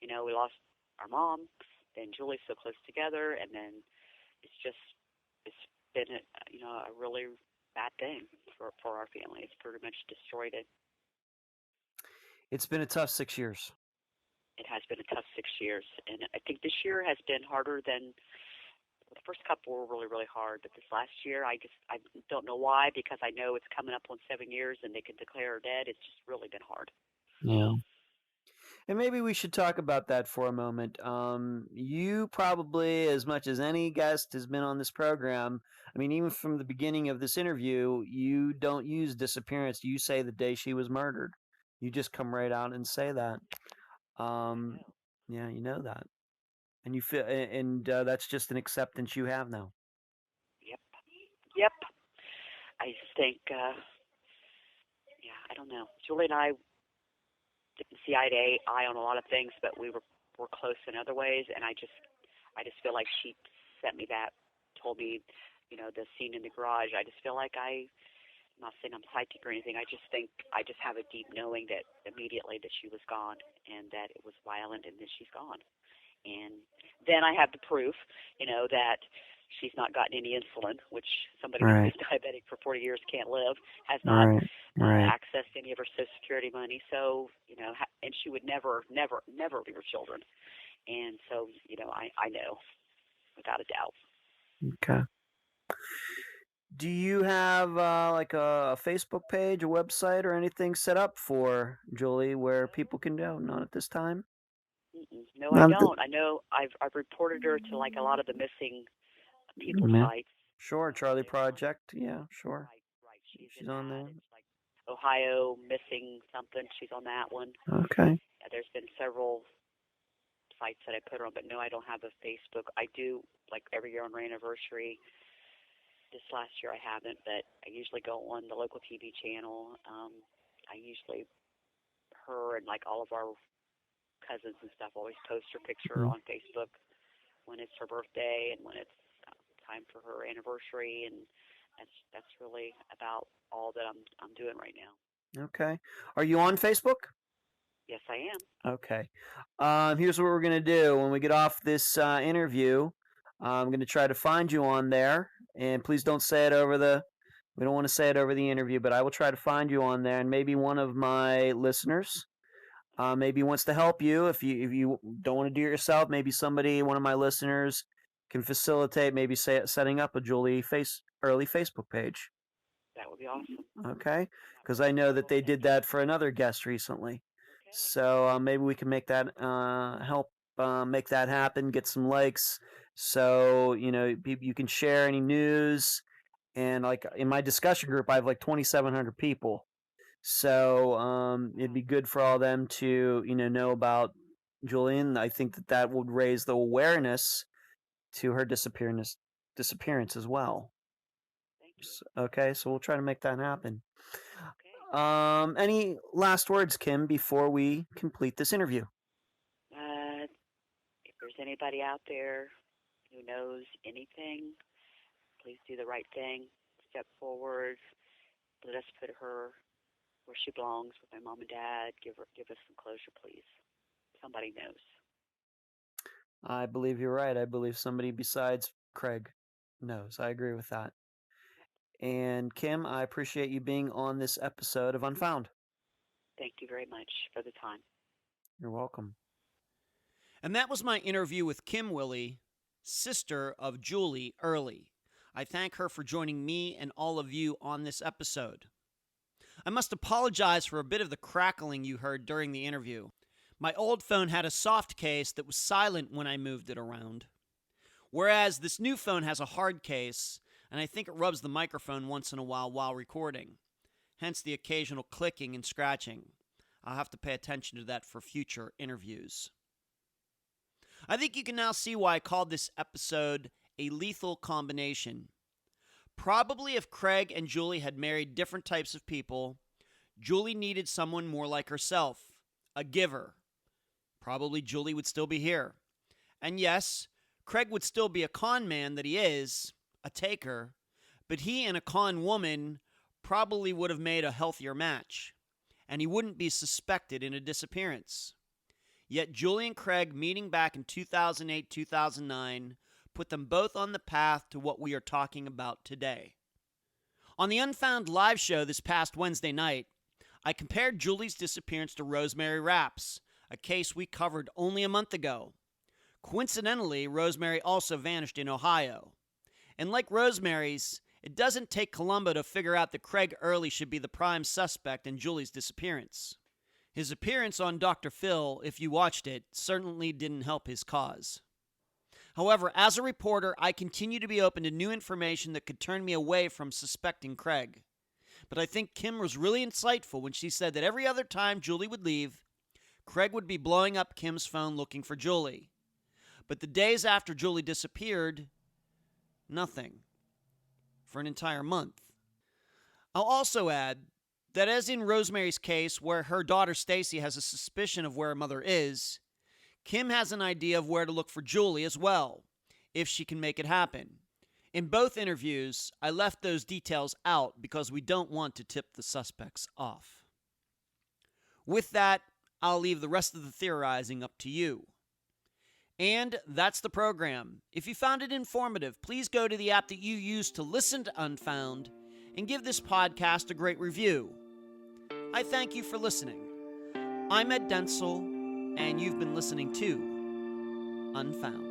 we lost our mom, then Julie's so close together, and then it's been a really bad thing for our family. It's pretty much destroyed it. It's been a tough 6 years. It has been a tough 6 years, and I think this year has been harder than the first couple were really, really hard. But this last year, I don't know why, because I know it's coming up on 7 years and they could declare her dead. It's just really been hard. Yeah. And maybe we should talk about that for a moment. You probably, as much as any guest has been on this program, I mean, even from the beginning of this interview, you don't use disappearance. You say the day she was murdered. You just come right out and say that. Yeah, you know that. And you feel, and that's just an acceptance you have now. Yep. I just think, I don't know. Julie and I didn't see eye to eye on a lot of things, but we're close in other ways. And I just feel like she sent me that, told me, the scene in the garage. I just feel like I'm not saying I'm psychic or anything. I just think I just have a deep knowing that immediately that she was gone and that it was violent and that she's gone. And then I have the proof, that she's not gotten any insulin, which somebody that's Right. been diabetic for 40 years can't live, has not Right. Right. accessed any of her Social Security money. So, and she would never, never, never leave her children. And so, I know without a doubt. Okay. Do you have like a Facebook page, a website, or anything set up for Julie where people can go? Not at this time. No, I Not at the- don't. I know I've reported her to like a lot of the missing people Man. sites. Sure, Charlie Project. Yeah, sure. Right, right. She's in She's on that. there. It's like Ohio missing something. She's on that one. Okay. There's been several sites that I put her on, but no, I don't have a Facebook. I do like every year on her anniversary. This last year I haven't, but I usually go on the local TV channel. I usually, her and like all of our cousins and stuff always post her picture Mhm. on Facebook when it's her birthday and when it's time for her anniversary, and that's really about all that I'm doing right now. Okay. Are you on Facebook? Yes, I am. Okay. Here's what we're gonna do when we get off this interview. I'm gonna try to find you on there, and please don't say it over the. We don't want to say it over the interview, but I will try to find you on there, and maybe one of my listeners, maybe wants to help you. If you don't want to do it yourself, maybe somebody, one of my listeners, can facilitate maybe setting up a Earley Facebook page. That would be awesome. Okay, because I know that they did that for another guest recently. So maybe we can make that help make that happen. Get some likes, so you can share any news. And like in my discussion group, I have like 2,700 people. So it'd be good for all them to know about Julian. I think that would raise the awareness to her disappearance as well. Thank you. Okay, so we'll try to make that happen. Okay. Any last words, Kim, before we complete this interview? If there's anybody out there who knows anything, please do the right thing. Step forward. Let us put her where she belongs with my mom and dad. Give us some closure, please. Somebody knows. I believe you're right. I believe somebody besides Craig knows. I agree with that. And Kim, I appreciate you being on this episode of Unfound. Thank you very much for the time. You're welcome. And that was my interview with Kim Willie, sister of Julie Earley. I thank her for joining me and all of you on this episode. I must apologize for a bit of the crackling you heard during the interview. My old phone had a soft case that was silent when I moved it around, whereas this new phone has a hard case, and I think it rubs the microphone once in a while recording, hence the occasional clicking and scratching. I'll have to pay attention to that for future interviews. I think you can now see why I called this episode a lethal combination. Probably if Craig and Julie had married different types of people, Julie needed someone more like herself, a giver. Probably Julie would still be here. And yes, Craig would still be a con man that he is, a taker, but he and a con woman probably would have made a healthier match, and he wouldn't be suspected in a disappearance. Yet Julie and Craig meeting back in 2008-2009 put them both on the path to what we are talking about today. On the Unfound live show this past Wednesday night, I compared Julie's disappearance to Rosemary Rapp's, a case we covered only a month ago. Coincidentally, Rosemary also vanished in Ohio. And like Rosemary's, it doesn't take Columbo to figure out that Craig Earley should be the prime suspect in Julie's disappearance. His appearance on Dr. Phil, if you watched it, certainly didn't help his cause. However, as a reporter, I continue to be open to new information that could turn me away from suspecting Craig. But I think Kim was really insightful when she said that every other time Julie would leave, Craig would be blowing up Kim's phone looking for Julie. But the days after Julie disappeared, nothing. For an entire month. I'll also add that as in Rosemary's case, where her daughter Stacy has a suspicion of where her mother is, Kim has an idea of where to look for Julie as well, if she can make it happen. In both interviews, I left those details out because we don't want to tip the suspects off. With that, I'll leave the rest of the theorizing up to you. And that's the program. If you found it informative, please go to the app that you use to listen to Unfound and give this podcast a great review. I thank you for listening. I'm Ed Dentzel, and you've been listening to Unfound.